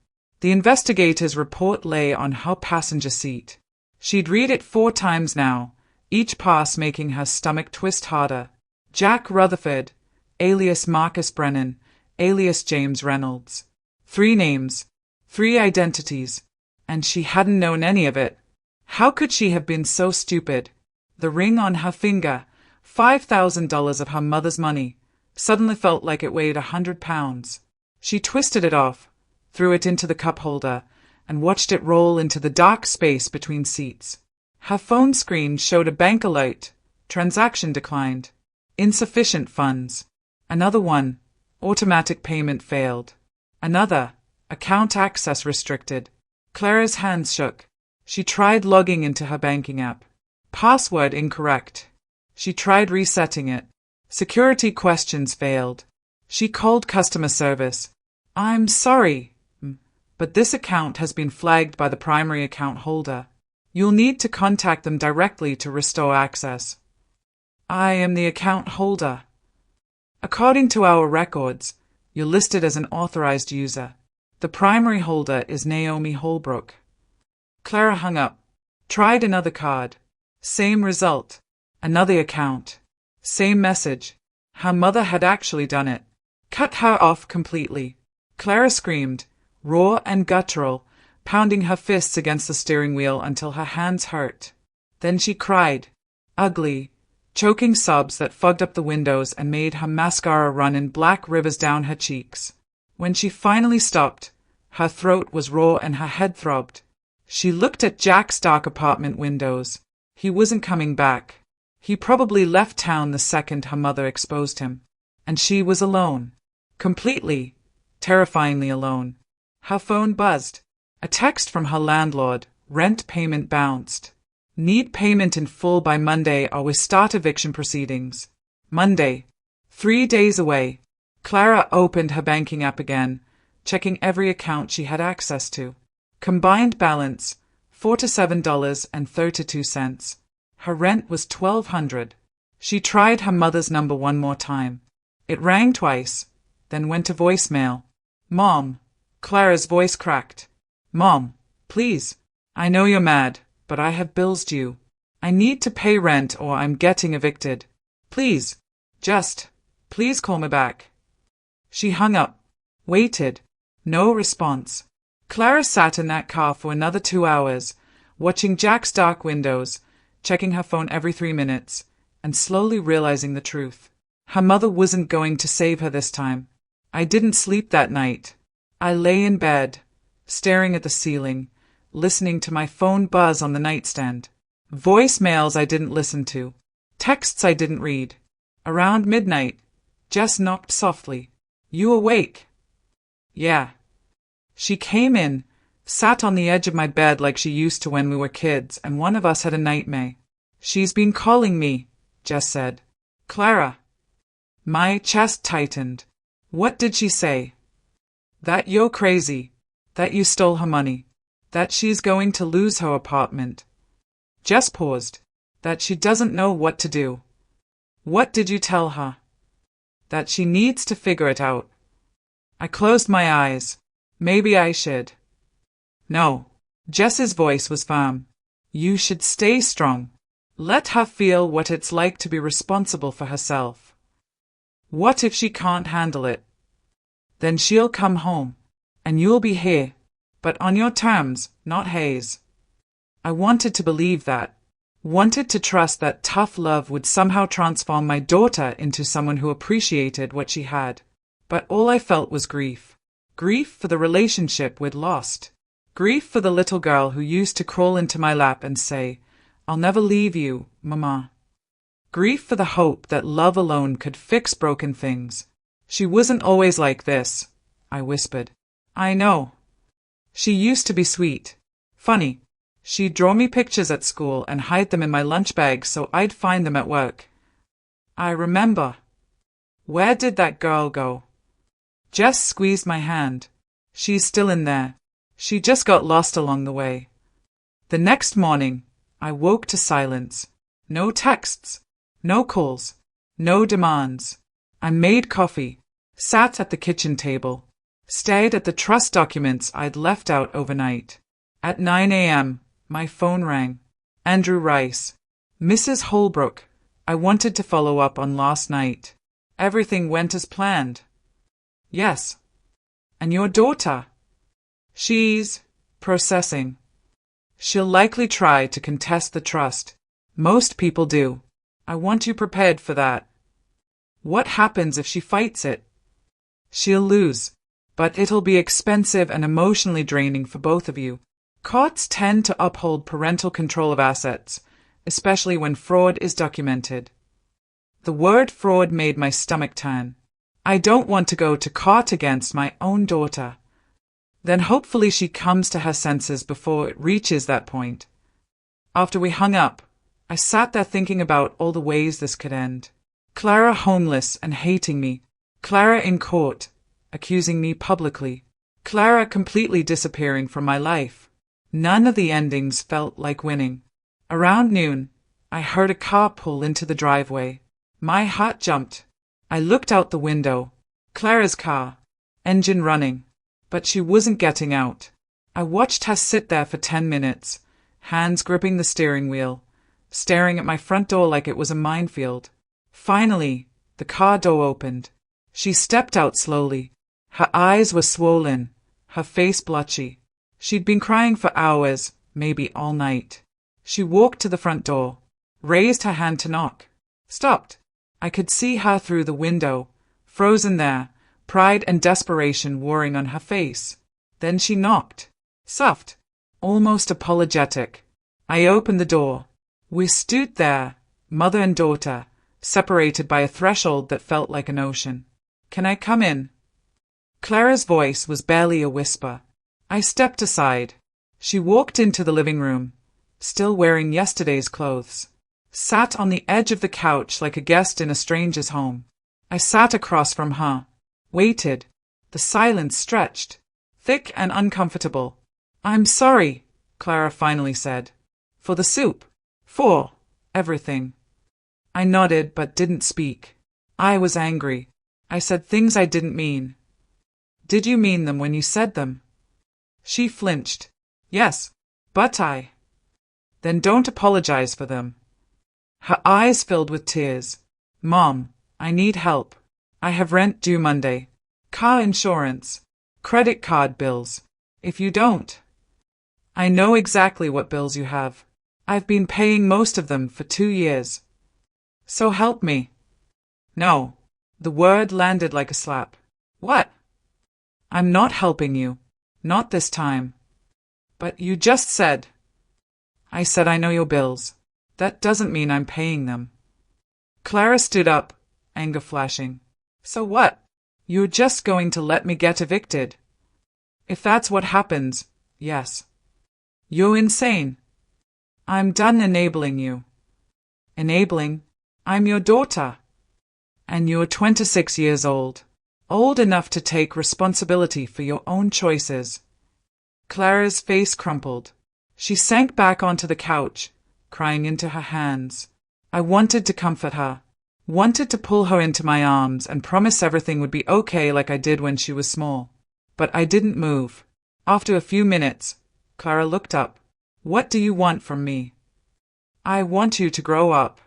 The investigator's report lay on her passenger seat. She'd read it 4 times now, each pass making her stomach twist harder. Jack Rutherford, alias Marcus Brennan, alias James Reynolds. 3 names, 3 identities, and she hadn't known any of it. How could she have been so stupid? The ring on her finger, $5,000 of her mother's money, suddenly felt like it weighed 100 pounds. She twisted it off, threw it into the cup holder, and watched it roll into the dark space between seats. Her phone screen showed a bank alert. Transaction declined. Insufficient funds. Another one. Automatic payment failed. Another. Account access restricted. Clara's hands shook. She tried logging into her banking app. Password incorrect. She tried resetting it. Security questions failed. She called customer service. I'm sorry, but this account has been flagged by the primary account holder. You'll need to contact them directly to restore access. I am the account holder. According to our records, you're listed as an authorized user. The primary holder is Naomi Holbrook. Clara hung up. Tried another card. Same result. Another account. Same message. Her mother had actually done it. Cut her off completely. Clara screamed, raw and guttural, pounding her fists against the steering wheel until her hands hurt. Then she cried. Ugly, choking sobs that fogged up the windows and made her mascara run in black rivers down her cheeks. When she finally stopped, her throat was raw and her head throbbed. She looked at Jack's dark apartment windows. He wasn't coming back. He probably left town the second her mother exposed him. And she was alone. Completely, terrifyingly alone. Her phone buzzed. A text from her landlord. Rent payment bounced. Need payment in full by Monday or we start eviction proceedings. Monday. 3 days away. Clara opened her banking app again, checking every account she had access to. Combined balance, $47.32. Her rent was $1,200. She tried her mother's number one more time. It rang twice, then went to voicemail. Mom. Clara's voice cracked. Mom, please. I know you're mad, but I have bills due. I need to pay rent or I'm getting evicted. Please. Please call me back. She hung up. Waited. No response. Clara sat in that car for another 2 hours, watching Jack's dark windows, checking her phone every 3 minutes, and slowly realizing the truth. Her mother wasn't going to save her this time. I didn't sleep that night. I lay in bed, staring at the ceiling, listening to my phone buzz on the nightstand. Voicemails I didn't listen to. Texts I didn't read. Around midnight, Jess knocked softly. You awake? Yeah. She came in, sat on the edge of my bed like she used to when we were kids, and one of us had a nightmare. She's been calling me, Jess said. Clara. My chest tightened. What did she say? That you're crazy. That you stole her money. That she's going to lose her apartment. Jess paused. That she doesn't know what to do. What did you tell her? That she needs to figure it out. I closed my eyes. Maybe I should. No. Jess's voice was firm. You should stay strong. Let her feel what it's like to be responsible for herself. What if she can't handle it? Then she'll come home, and you'll be here, but on your terms, not hers. I wanted to believe that. Wanted to trust that tough love would somehow transform my daughter into someone who appreciated what she had. But all I felt was grief. Grief for the relationship we'd lost. Grief for the little girl who used to crawl into my lap and say, I'll never leave you, Mama. Grief for the hope that love alone could fix broken things. She wasn't always like this, I whispered. I know. She used to be sweet. Funny. She'd draw me pictures at school and hide them in my lunch bag so I'd find them at work. I remember. Where did that girl go? Jess squeezed my hand. She's still in there. She just got lost along the way. The next morning, I woke to silence. No texts. No calls. No demands. I made coffee, sat at the kitchen table, stared at the trust documents I'd left out overnight. At 9 a.m., my phone rang. Andrew Rice. Mrs. Holbrook. I wanted to follow up on last night. Everything went as planned. Yes. And your daughter? She's processing. She'll likely try to contest the trust. Most people do. I want you prepared for that. What happens if she fights it? She'll lose, but it'll be expensive and emotionally draining for both of you. Courts tend to uphold parental control of assets, especially when fraud is documented. The word fraud made my stomach turn. I don't want to go to court against my own daughter. Then hopefully she comes to her senses before it reaches that point. After we hung up, I sat there thinking about all the ways this could end. Clara homeless and hating me. Clara in court, accusing me publicly. Clara completely disappearing from my life. None of the endings felt like winning. Around noon, I heard a car pull into the driveway. My heart jumped. I looked out the window. Clara's car, engine running, but she wasn't getting out. I watched her sit there for 10 minutes, hands gripping the steering wheel, staring at my front door like it was a minefield. Finally, the car door opened. She stepped out slowly. Her eyes were swollen, her face blotchy. She'd been crying for hours, maybe all night. She walked to the front door, raised her hand to knock, stopped. I could see her through the window, frozen there, pride and desperation warring on her face. Then she knocked, soft, almost apologetic. I opened the door. We stood there, mother and daughter, separated by a threshold that felt like an ocean. Can I come in? Clara's voice was barely a whisper. I stepped aside. She walked into the living room, still wearing yesterday's clothes. Sat on the edge of the couch like a guest in a stranger's home. I sat across from her. Waited. The silence stretched, thick and uncomfortable. "I'm sorry," Clara finally said. "For the soup. For everything." I nodded but didn't speak. I was angry. I said things I didn't mean. "Did you mean them when you said them?" She flinched. "Yes, but I—" "Then don't apologize for them." Her eyes filled with tears. "Mom, I need help. I have rent due Monday, car insurance, credit card bills. If you don't—" "I know exactly what bills you have. I've been paying most of them for 2 years. So help me." "No." The word landed like a slap. "What?" "I'm not helping you. Not this time." "But you just said—" "I said I know your bills. That doesn't mean I'm paying them." Clara stood up, anger flashing. "So what? You're just going to let me get evicted?" "If that's what happens, yes." "You're insane." "I'm done enabling you." "Enabling? I'm your daughter. And you're 26 years old. Old enough to take responsibility for your own choices." Clara's face crumpled. She sank back onto the couch, crying into her hands. I wanted to comfort her, wanted to pull her into my arms and promise everything would be okay like I did when she was small. But I didn't move. After a few minutes, Clara looked up. "What do you want from me?" "I want you to grow up."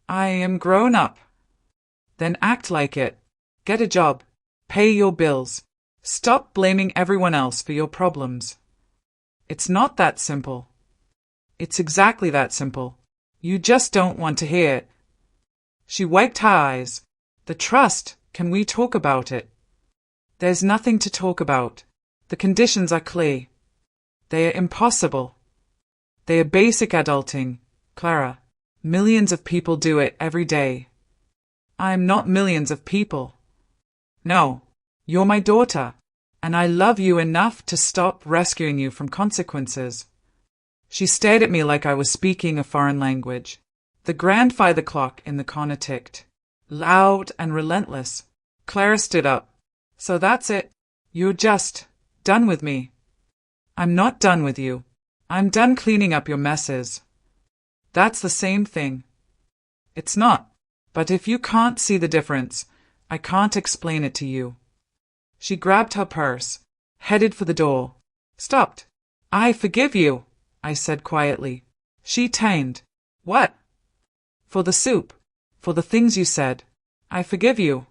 "I am grown up." "Then act like it. Get a job. Pay your bills. Stop blaming everyone else for your problems." "It's not that simple." "It's exactly that simple. You just don't want to hear it." She wiped her eyes. "The trust, can we talk about it?" "There's nothing to talk about. The conditions are clear. They are impossible. They are basic adulting, Clara. Millions of people do it every day." "I'm not millions of people." "No, you're my daughter, and I love you enough to stop rescuing you from consequences." She stared at me like I was speaking a foreign language. The grandfather clock in the corner ticked, loud and relentless. Clara stood up. "So that's it? You're just done with me?" "I'm not done with you. I'm done cleaning up your messes." "That's the same thing." "It's not. But if you can't see the difference, I can't explain it to you." She grabbed her purse, headed for the door. Stopped. "I forgive you," I said quietly. She turned. "What?" "For the soup. For the things you said. I forgive you."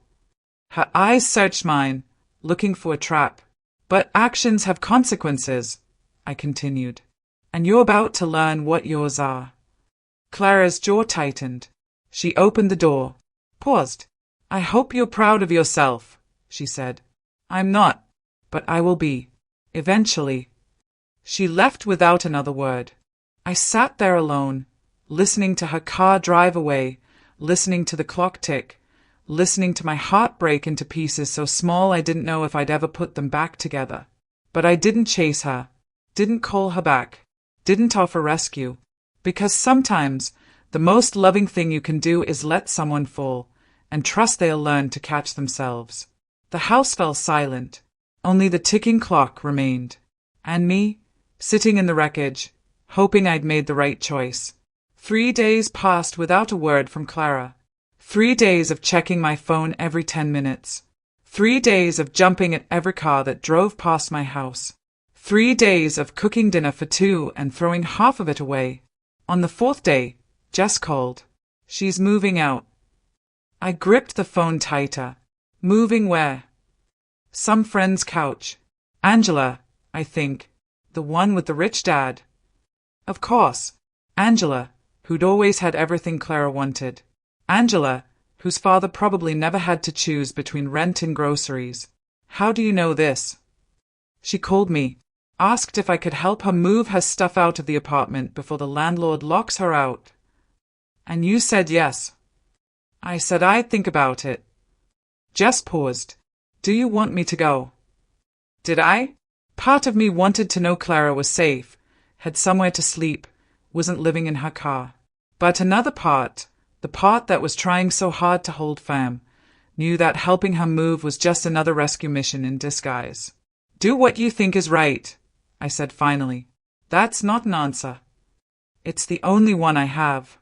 Her eyes searched mine, looking for a trap. "But actions have consequences," I continued. "And you're about to learn what yours are." Clara's jaw tightened. She opened the door, paused. "I hope you're proud of yourself," she said. "I'm not, but I will be. Eventually." She left without another word. I sat there alone, listening to her car drive away, listening to the clock tick, listening to my heart break into pieces so small I didn't know if I'd ever put them back together. But I didn't chase her, didn't call her back, didn't offer rescue. Because sometimes the most loving thing you can do is let someone fall and trust they'll learn to catch themselves. The house fell silent. Only the ticking clock remained. And me, sitting in the wreckage, hoping I'd made the right choice. 3 days passed without a word from Clara. 3 days of checking my phone every 10 minutes. 3 days of jumping at every car that drove past my house. 3 days of cooking dinner for 2 and throwing half of it away. On the 4th day, Jess called. "She's moving out." I gripped the phone tighter. Moving where? Some friend's couch. Angela, I think. The one with the rich dad. Of course. Angela, who'd always had everything Clara wanted. Angela, whose father probably never had to choose between rent and groceries. "How do you know this?" She called me, asked if I could help her move her stuff out of the apartment before the landlord locks her out. "And you said yes." I said I'd think about it. Jess paused. "Do you want me to go?" Did I? Part of me wanted to know Clara was safe, had somewhere to sleep, wasn't living in her car. But another part, the part that was trying so hard to hold firm, knew that helping her move was just another rescue mission in disguise. "Do what you think is right," I said finally. "That's not an answer. It's the only one I have."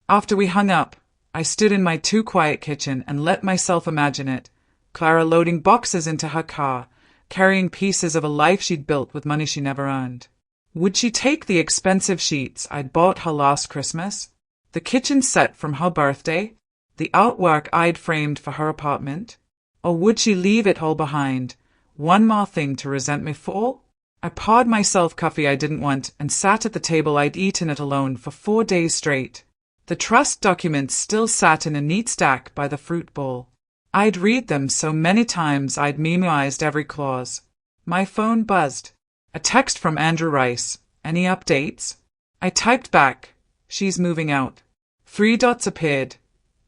After we hung up, I stood in my too quiet kitchen and let myself imagine it. Clara loading boxes into her car, carrying pieces of a life she'd built with money she never earned. Would she take the expensive sheets I'd bought her last Christmas? The kitchen set from her birthday? The artwork I'd framed for her apartment? Or would she leave it all behind, one more thing to resent me for? I poured myself coffee I didn't want and sat at the table I'd eaten at alone for 4 days straight. The trust documents still sat in a neat stack by the fruit bowl. I'd read them so many times I'd memorized every clause. My phone buzzed. A text from Andrew Rice. "Any updates?" I typed back, "She's moving out." 3 dots appeared.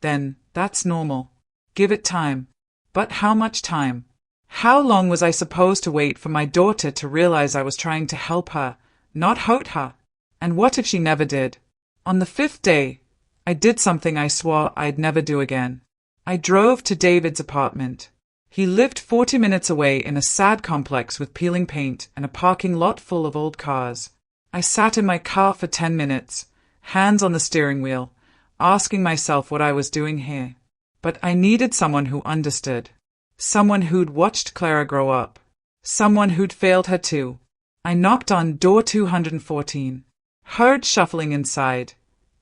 Then, "That's normal. Give it time." But how much time? How long was I supposed to wait for my daughter to realize I was trying to help her, not hurt her? And what if she never did? On the 5th day, I did something I swore I'd never do again. I drove to David's apartment. He lived 40 minutes away in a sad complex with peeling paint and a parking lot full of old cars. I sat in my car for 10 minutes, hands on the steering wheel, asking myself what I was doing here. But I needed someone who understood. Someone who'd watched Clara grow up. Someone who'd failed her too. I knocked on door 214. Heard shuffling inside.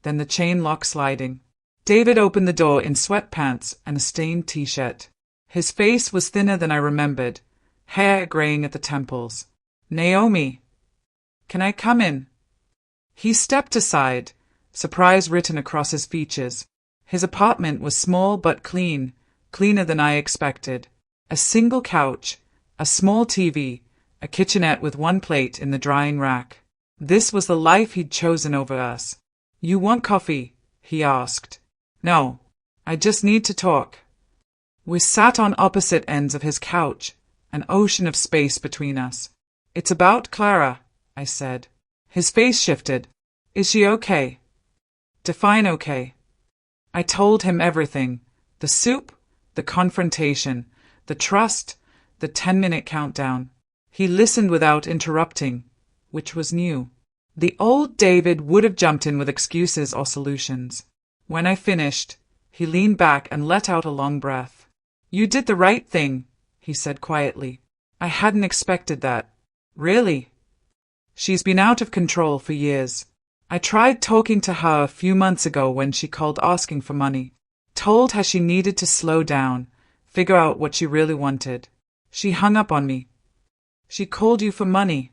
Then the chain lock sliding. David opened the door in sweatpants and a stained t-shirt. His face was thinner than I remembered, hair graying at the temples. "Naomi, can I come in?" He stepped aside, surprise written across his features. His apartment was small but clean, cleaner than I expected. A single couch, a small TV, a kitchenette with one plate in the drying rack. This was the life he'd chosen over us. "You want coffee?" he asked. "No, I just need to talk." We sat on opposite ends of his couch, an ocean of space between us. "It's about Clara," I said. His face shifted. "Is she okay?" "Define okay." I told him everything. The soup, the confrontation, the trust, the 10-minute countdown. He listened without interrupting, which was new. The old David would have jumped in with excuses or solutions. When I finished, he leaned back and let out a long breath. "You did the right thing," he said quietly. "I hadn't expected that." "Really?" "She's been out of control for years. I tried talking to her a few months ago when she called asking for money. Told her she needed to slow down, figure out what she really wanted. She hung up on me." "She called you for money?"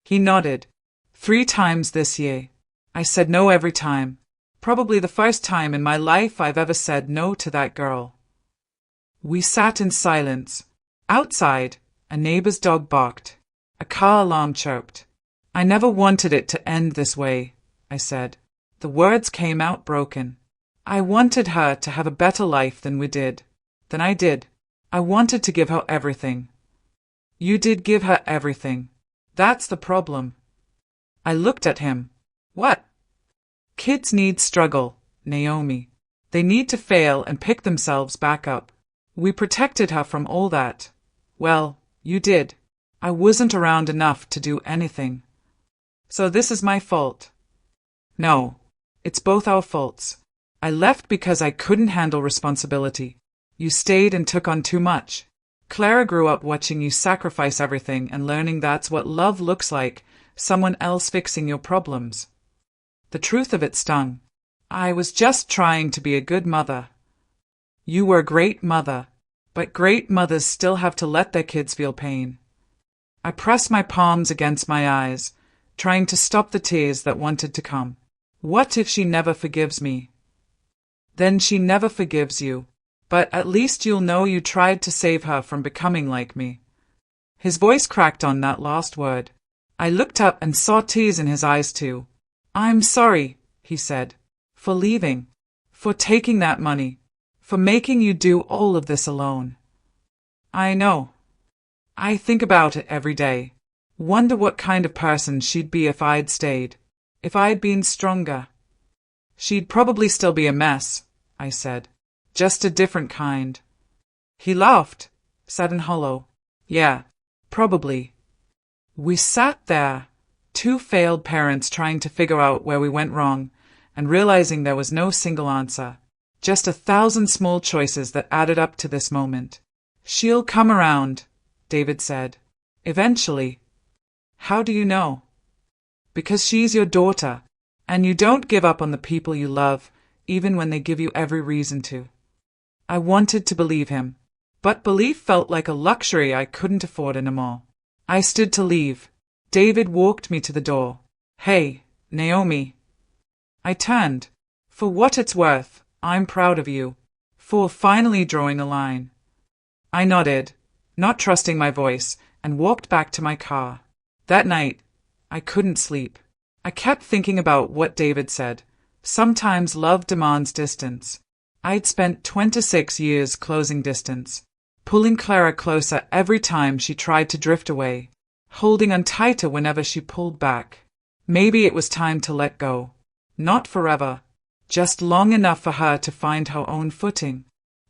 He nodded. 3 times this year. I said no every time. Probably the first time in my life I've ever said no to that girl. We sat in silence. Outside, a neighbor's dog barked. A car alarm chirped. "I never wanted it to end this way," I said. The words came out broken. I wanted her to have a better life than we did. Than I did. I wanted to give her everything. You did give her everything. That's the problem. I looked at him. What? Kids need struggle, Naomi. They need to fail and pick themselves back up. We protected her from all that. Well, you did. I wasn't around enough to do anything. So this is my fault. No, it's both our faults. I left because I couldn't handle responsibility. You stayed and took on too much. Clara grew up watching you sacrifice everything and learning that's what love looks like, someone else fixing your problems. The truth of it stung. I was just trying to be a good mother. You were a great mother, but great mothers still have to let their kids feel pain. I pressed my palms against my eyes, trying to stop the tears that wanted to come. What if she never forgives me? Then she never forgives you, but at least you'll know you tried to save her from becoming like me. His voice cracked on that last word. I looked up and saw tears in his eyes too. I'm sorry, he said, for leaving, for taking that money, for making you do all of this alone. I know. I think about it every day. Wonder what kind of person she'd be if I'd stayed, if I'd been stronger. She'd probably still be a mess, I said. Just a different kind. He laughed, said in hollow. Yeah, probably. We sat there, two failed parents trying to figure out where we went wrong, and realizing there was no single answer. Just 1,000 small choices that added up to this moment. She'll come around, David said. Eventually. How do you know? Because she's your daughter, and you don't give up on the people you love, even when they give you every reason to. I wanted to believe him, but belief felt like a luxury I couldn't afford anymore. I stood to leave. David walked me to the door. Hey, Naomi. I turned. For what it's worth, I'm proud of you. For finally drawing a line. I nodded, not trusting my voice, and walked back to my car. That night, I couldn't sleep. I kept thinking about what David said. Sometimes love demands distance. I'd spent 26 years closing distance, pulling Clara closer every time she tried to drift away, holding on tighter whenever she pulled back. Maybe it was time to let go. Not forever, just long enough for her to find her own footing.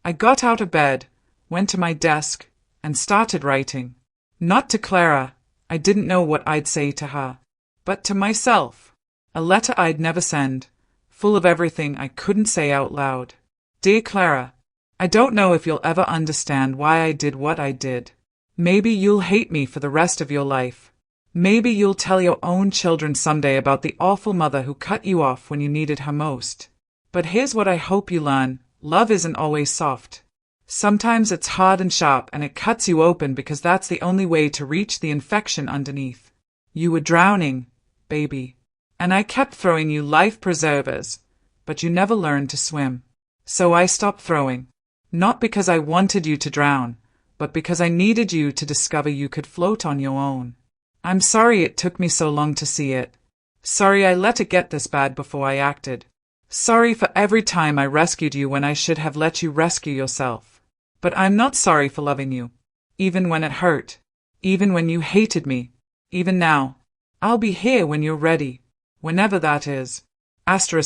I got out of bed, went to my desk, and started writing. Not to Clara, I didn't know what I'd say to her, but to myself. A letter I'd never send, full of everything I couldn't say out loud. Dear Clara, I don't know if you'll ever understand why I did what I did. Maybe you'll hate me for the rest of your life. Maybe you'll tell your own children someday about the awful mother who cut you off when you needed her most. But here's what I hope you learn. Love isn't always soft. Sometimes it's hard and sharp, and it cuts you open because that's the only way to reach the infection underneath. You were drowning, baby. And I kept throwing you life preservers, but you never learned to swim. So I stopped throwing. Not because I wanted you to drown, but because I needed you to discover you could float on your own. I'm sorry it took me so long to see it. Sorry I let it get this bad before I acted. Sorry for every time I rescued you when I should have let you rescue yourself. But I'm not sorry for loving you. Even when it hurt. Even when you hated me. Even now. I'll be here when you're ready. Whenever that is.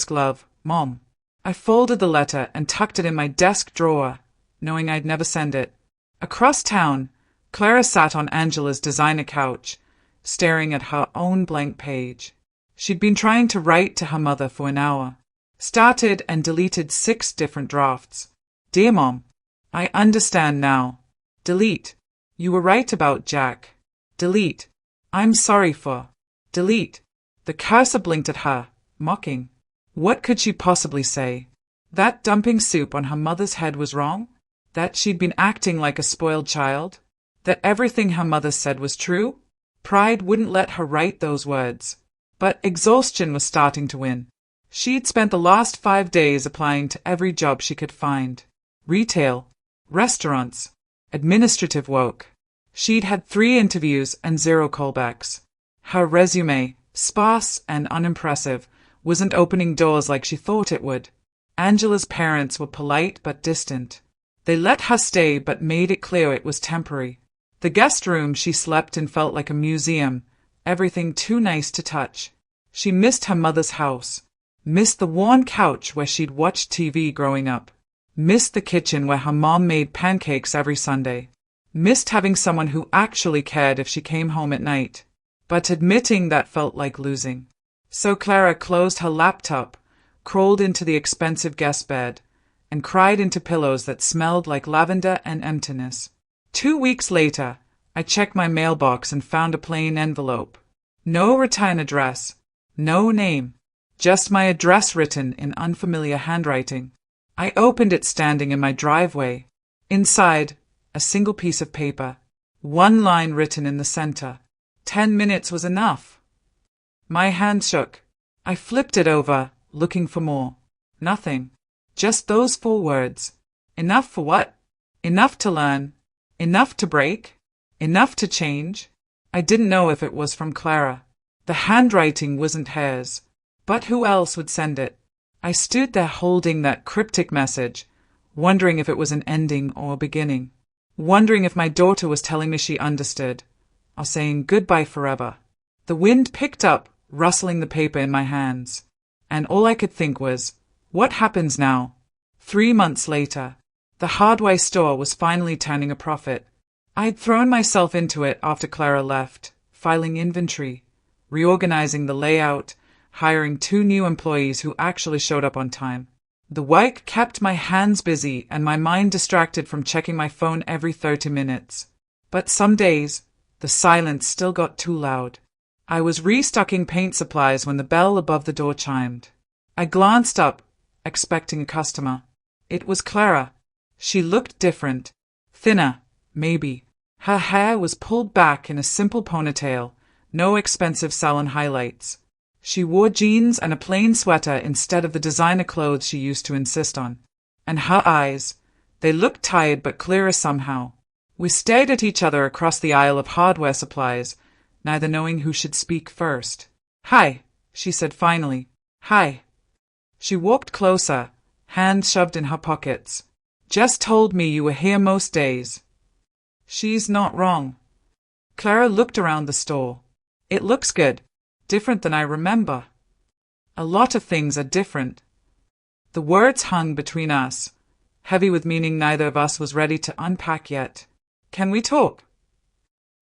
Love, Mom. I folded the letter and tucked it in my desk drawer, knowing I'd never send it. Across town, Clara sat on Angela's designer couch, staring at her own blank page. She'd been trying to write to her mother for an hour. Started and deleted 6 different drafts. Dear Mom, I understand now. Delete. You were right about Jack. Delete. I'm sorry for. Delete. The cursor blinked at her, mocking. What could she possibly say? That dumping soup on her mother's head was wrong? That she'd been acting like a spoiled child? That everything her mother said was true? Pride wouldn't let her write those words. But exhaustion was starting to win. She'd spent the last 5 days applying to every job she could find. Retail, restaurants, administrative work. She'd had 3 interviews and 0 callbacks. Her resume, sparse and unimpressive, wasn't opening doors like she thought it would. Angela's parents were polite but distant. They let her stay but made it clear it was temporary. The guest room she slept in felt like a museum, everything too nice to touch. She missed her mother's house, missed the worn couch where she'd watched TV growing up, missed the kitchen where her mom made pancakes every Sunday, missed having someone who actually cared if she came home at night. But admitting that felt like losing. So Clara closed her laptop, crawled into the expensive guest bed, and cried into pillows that smelled like lavender and emptiness. 2 weeks later, I checked my mailbox and found a plain envelope. No return address, no name, just my address written in unfamiliar handwriting. I opened it standing in my driveway. Inside, a single piece of paper, 1 line written in the center. 10 minutes was enough. My hand shook. I flipped it over, looking for more. Nothing. Just those 4 words. Enough for what? Enough to learn. Enough to break. Enough to change. I didn't know if it was from Clara. The handwriting wasn't hers. But who else would send it? I stood there holding that cryptic message, wondering if it was an ending or a beginning. Wondering if my daughter was telling me she understood, or saying goodbye forever. The wind picked up, rustling the paper in my hands, and all I could think was, what happens now? 3 months later, the hardware store was finally turning a profit. I'd thrown myself into it after Clara left, filing inventory, reorganizing the layout, hiring 2 new employees who actually showed up on time. The work kept my hands busy and my mind distracted from checking my phone every 30 minutes. But some days, the silence still got too loud. I was restocking paint supplies when the bell above the door chimed. I glanced up, expecting a customer. It was Clara. She looked different. Thinner, maybe. Her hair was pulled back in a simple ponytail, no expensive salon highlights. She wore jeans and a plain sweater instead of the designer clothes she used to insist on. And her eyes, they looked tired but clearer somehow. We stared at each other across the aisle of hardware supplies, neither knowing who should speak first. "Hi," she said finally. "Hi." She walked closer, hands shoved in her pockets. "Just told me you were here most days." She's not wrong. Clara looked around the store. "It looks good. Different than I remember." "A lot of things are different." The words hung between us, heavy with meaning neither of us was ready to unpack yet. "Can we talk?"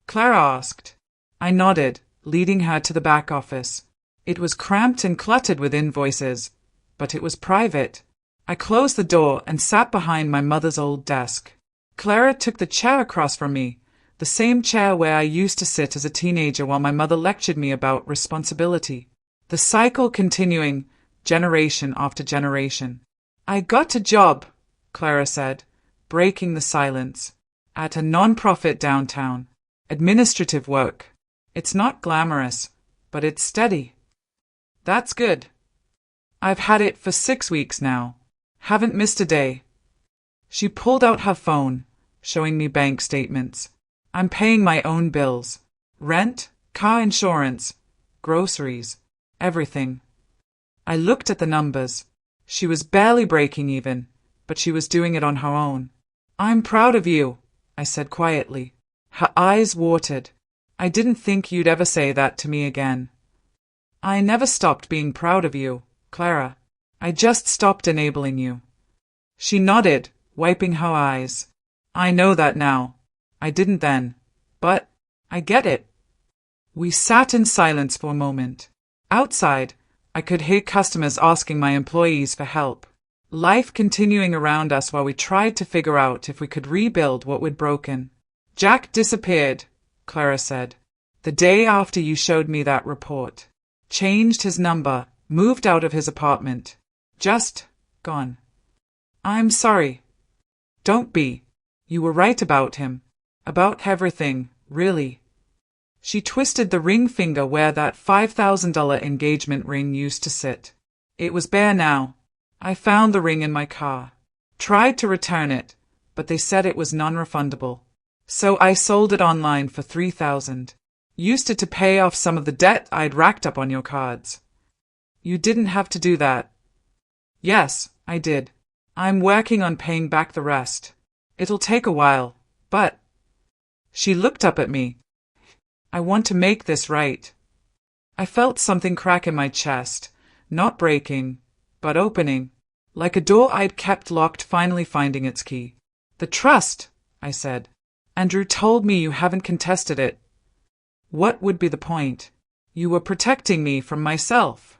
Clara asked. I nodded, leading her to the back office. It was cramped and cluttered with invoices, but it was private. I closed the door and sat behind my mother's old desk. Clara took the chair across from me, the same chair where I used to sit as a teenager while my mother lectured me about responsibility. The cycle continuing, generation after generation. "I got a job," Clara said, breaking the silence, "at a non-profit downtown. Administrative work. It's not glamorous, but it's steady." "That's good." "I've had it for 6 weeks now. Haven't missed a day." She pulled out her phone, showing me bank statements. "I'm paying my own bills. Rent, car insurance, groceries, everything." I looked at the numbers. She was barely breaking even, but she was doing it on her own. "I'm proud of you," I said quietly. Her eyes watered. "I didn't think you'd ever say that to me again." "I never stopped being proud of you, Clara. I just stopped enabling you." She nodded, wiping her eyes. "I know that now. I didn't then. But I get it." We sat in silence for a moment. Outside, I could hear customers asking my employees for help. Life continuing around us while we tried to figure out if we could rebuild what we'd broken. "Jack disappeared," Clara said, "the day after you showed me that report. Changed his number, moved out of his apartment. Just gone." "I'm sorry." "Don't be. You were right about him. About everything, really." She twisted the ring finger where that $5,000 engagement ring used to sit. It was bare now. I found the ring in my car. Tried to return it, but they said it was non-refundable. So I sold it online for $3,000. Used it to pay off some of the debt I'd racked up on your cards. You didn't have to do that. Yes, I did. I'm working on paying back the rest. It'll take a while, but... She looked up at me. "I want to make this right." I felt something crack in my chest, not breaking, but opening, like a door I'd kept locked finally finding its key. "The trust," I said. "Andrew told me you haven't contested it." "What would be the point? You were protecting me from myself."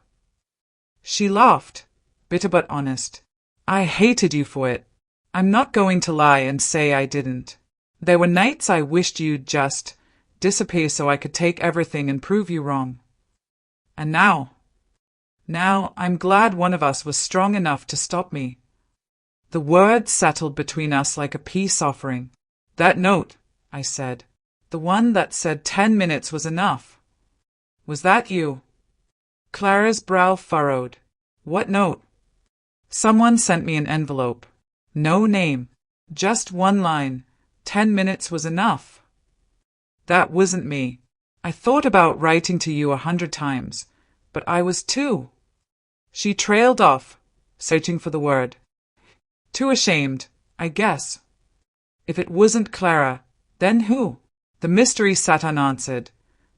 She laughed, bitter but honest. "I hated you for it. I'm not going to lie and say I didn't. There were nights I wished you'd just disappear so I could take everything and prove you wrong. And now I'm glad one of us was strong enough to stop me." The words settled between us like a peace offering. "That note," I said. "The one that said 10 minutes was enough. Was that you?" Clara's brow furrowed. "What note?" "Someone sent me an envelope. No name. Just one line. 10 minutes was enough." "That wasn't me. I thought about writing to you 100 times, but I was too..." She trailed off, searching for the word. "Too ashamed, I guess." If it wasn't Clara, then who? The mystery sat unanswered,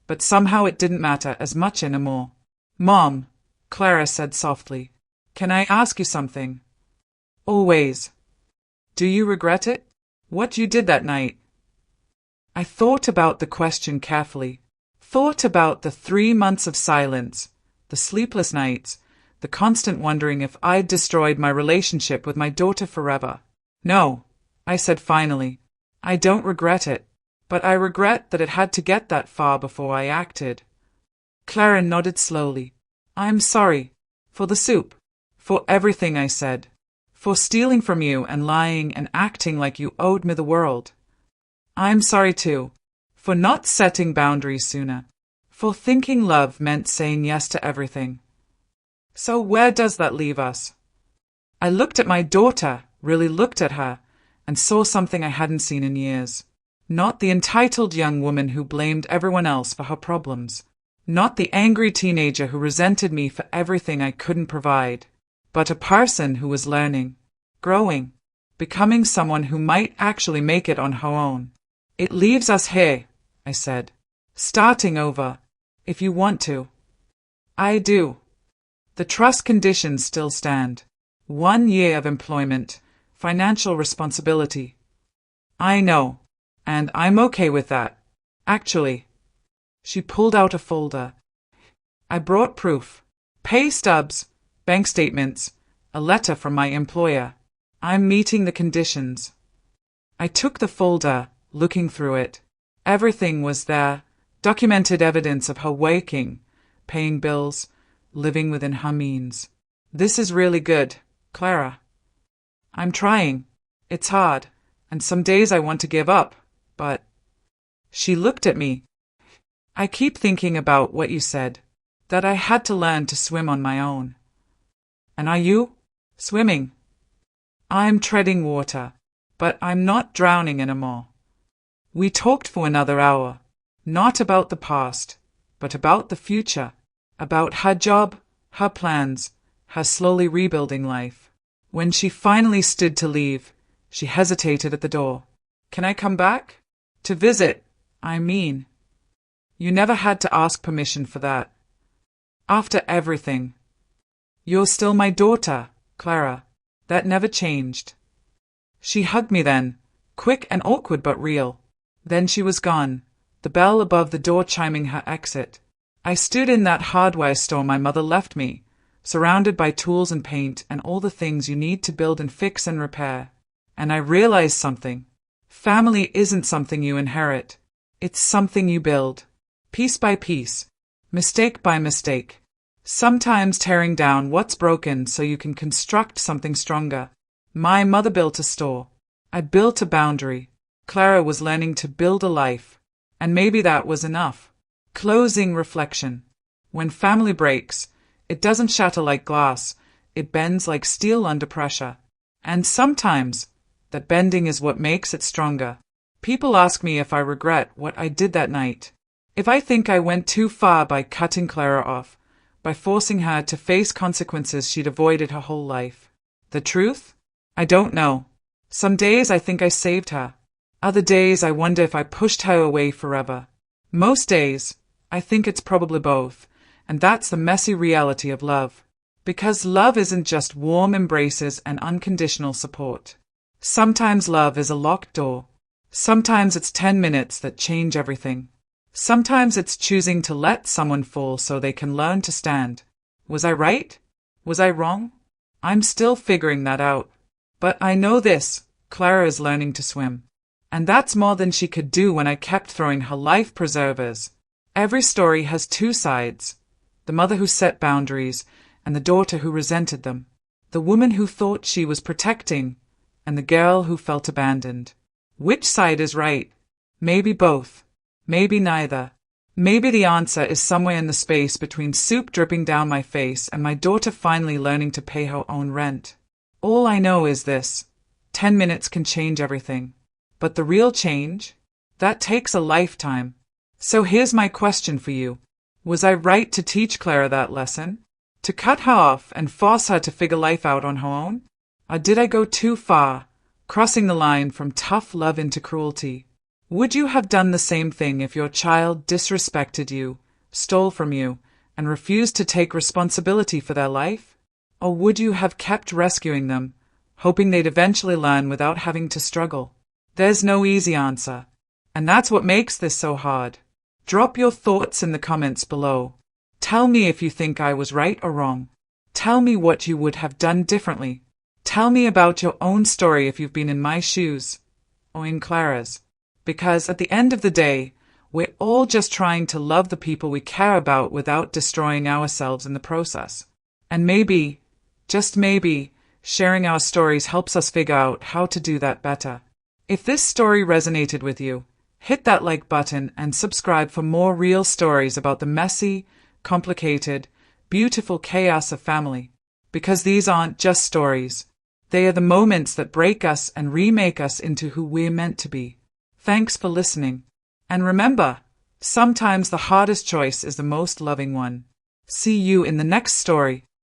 but somehow it didn't matter as much anymore. "Mom," Clara said softly, "can I ask you something?" Always. Do you regret it? What you did that night? I thought about the question carefully. Thought about the 3 months of silence, the sleepless nights, the constant wondering if I'd destroyed my relationship with my daughter forever. No, I said finally. I don't regret it, but I regret that it had to get that far before I acted. Clara nodded slowly. I'm sorry. For the soup. For everything I said. For stealing from you and lying and acting like you owed me the world. I'm sorry too. For not setting boundaries sooner. For thinking love meant saying yes to everything. So where does that leave us? I looked at my daughter, really looked at her, and saw something I hadn't seen in years. Not the entitled young woman who blamed everyone else for her problems. Not the angry teenager who resented me for everything I couldn't provide. But a person who was learning, growing, becoming someone who might actually make it on her own. It leaves us here, I said. Starting over, if you want to. I do. The trust conditions still stand. 1 year of employment, financial responsibility. I know, and I'm okay with that. Actually. She pulled out a folder. I brought proof. Pay stubs, bank statements, a letter from my employer. I'm meeting the conditions. I took the folder, looking through it. Everything was there, documented evidence of her working, paying bills, living within her means. This is really good, Clara. I'm trying. It's hard, and some days I want to give up, but... She looked at me. I keep thinking about what you said, that I had to learn to swim on my own. And are you? Swimming? I'm treading water, but I'm not drowning anymore. We talked for another hour, not about the past, but about the future, about her job, her plans, her slowly rebuilding life. When she finally stood to leave, she hesitated at the door. Can I come back? To visit, I mean. You never had to ask permission for that. After everything. You're still my daughter, Clara. That never changed. She hugged me then, quick and awkward but real. Then she was gone, the bell above the door chiming her exit. I stood in that hardware store my mother left me, surrounded by tools and paint and all the things you need to build and fix and repair. And I realized something. Family isn't something you inherit. It's something you build. Piece by piece. Mistake by mistake. Sometimes tearing down what's broken so you can construct something stronger. My mother built a store. I built a boundary. Clara was learning to build a life. And maybe that was enough. Closing reflection. When family breaks, it doesn't shatter like glass. It bends like steel under pressure. And sometimes, that bending is what makes it stronger. People ask me if I regret what I did that night. If I think I went too far by cutting Clara off, by forcing her to face consequences she'd avoided her whole life. The truth? I don't know. Some days I think I saved her. Other days I wonder if I pushed her away forever. Most days, I think it's probably both, and that's the messy reality of love. Because love isn't just warm embraces and unconditional support. Sometimes love is a locked door. Sometimes it's 10 minutes that change everything. Sometimes it's choosing to let someone fall so they can learn to stand. Was I right? Was I wrong? I'm still figuring that out. But I know this, Clara is learning to swim. And that's more than she could do when I kept throwing her life preservers. Every story has two sides. The mother who set boundaries, and the daughter who resented them. The woman who thought she was protecting, and the girl who felt abandoned. Which side is right? Maybe both. Maybe neither. Maybe the answer is somewhere in the space between soup dripping down my face and my daughter finally learning to pay her own rent. All I know is this. 10 minutes can change everything. But the real change? That takes a lifetime. So here's my question for you. Was I right to teach Clara that lesson? To cut her off and force her to figure life out on her own? Or did I go too far, crossing the line from tough love into cruelty? Would you have done the same thing if your child disrespected you, stole from you, and refused to take responsibility for their life? Or would you have kept rescuing them, hoping they'd eventually learn without having to struggle. There's no easy answer, and that's what makes this so hard. Drop your thoughts in the comments below. Tell me if you think I was right or wrong. Tell me what you would have done differently. Tell me about your own story if you've been in my shoes, or in Clara's. Because at the end of the day, we're all just trying to love the people we care about without destroying ourselves in the process. And maybe, just maybe, sharing our stories helps us figure out how to do that better. If this story resonated with you, hit that like button and subscribe for more real stories about the messy, complicated, beautiful chaos of family. Because these aren't just stories. They are the moments that break us and remake us into who we're meant to be. Thanks for listening. And remember, sometimes the hardest choice is the most loving one. See you in the next story.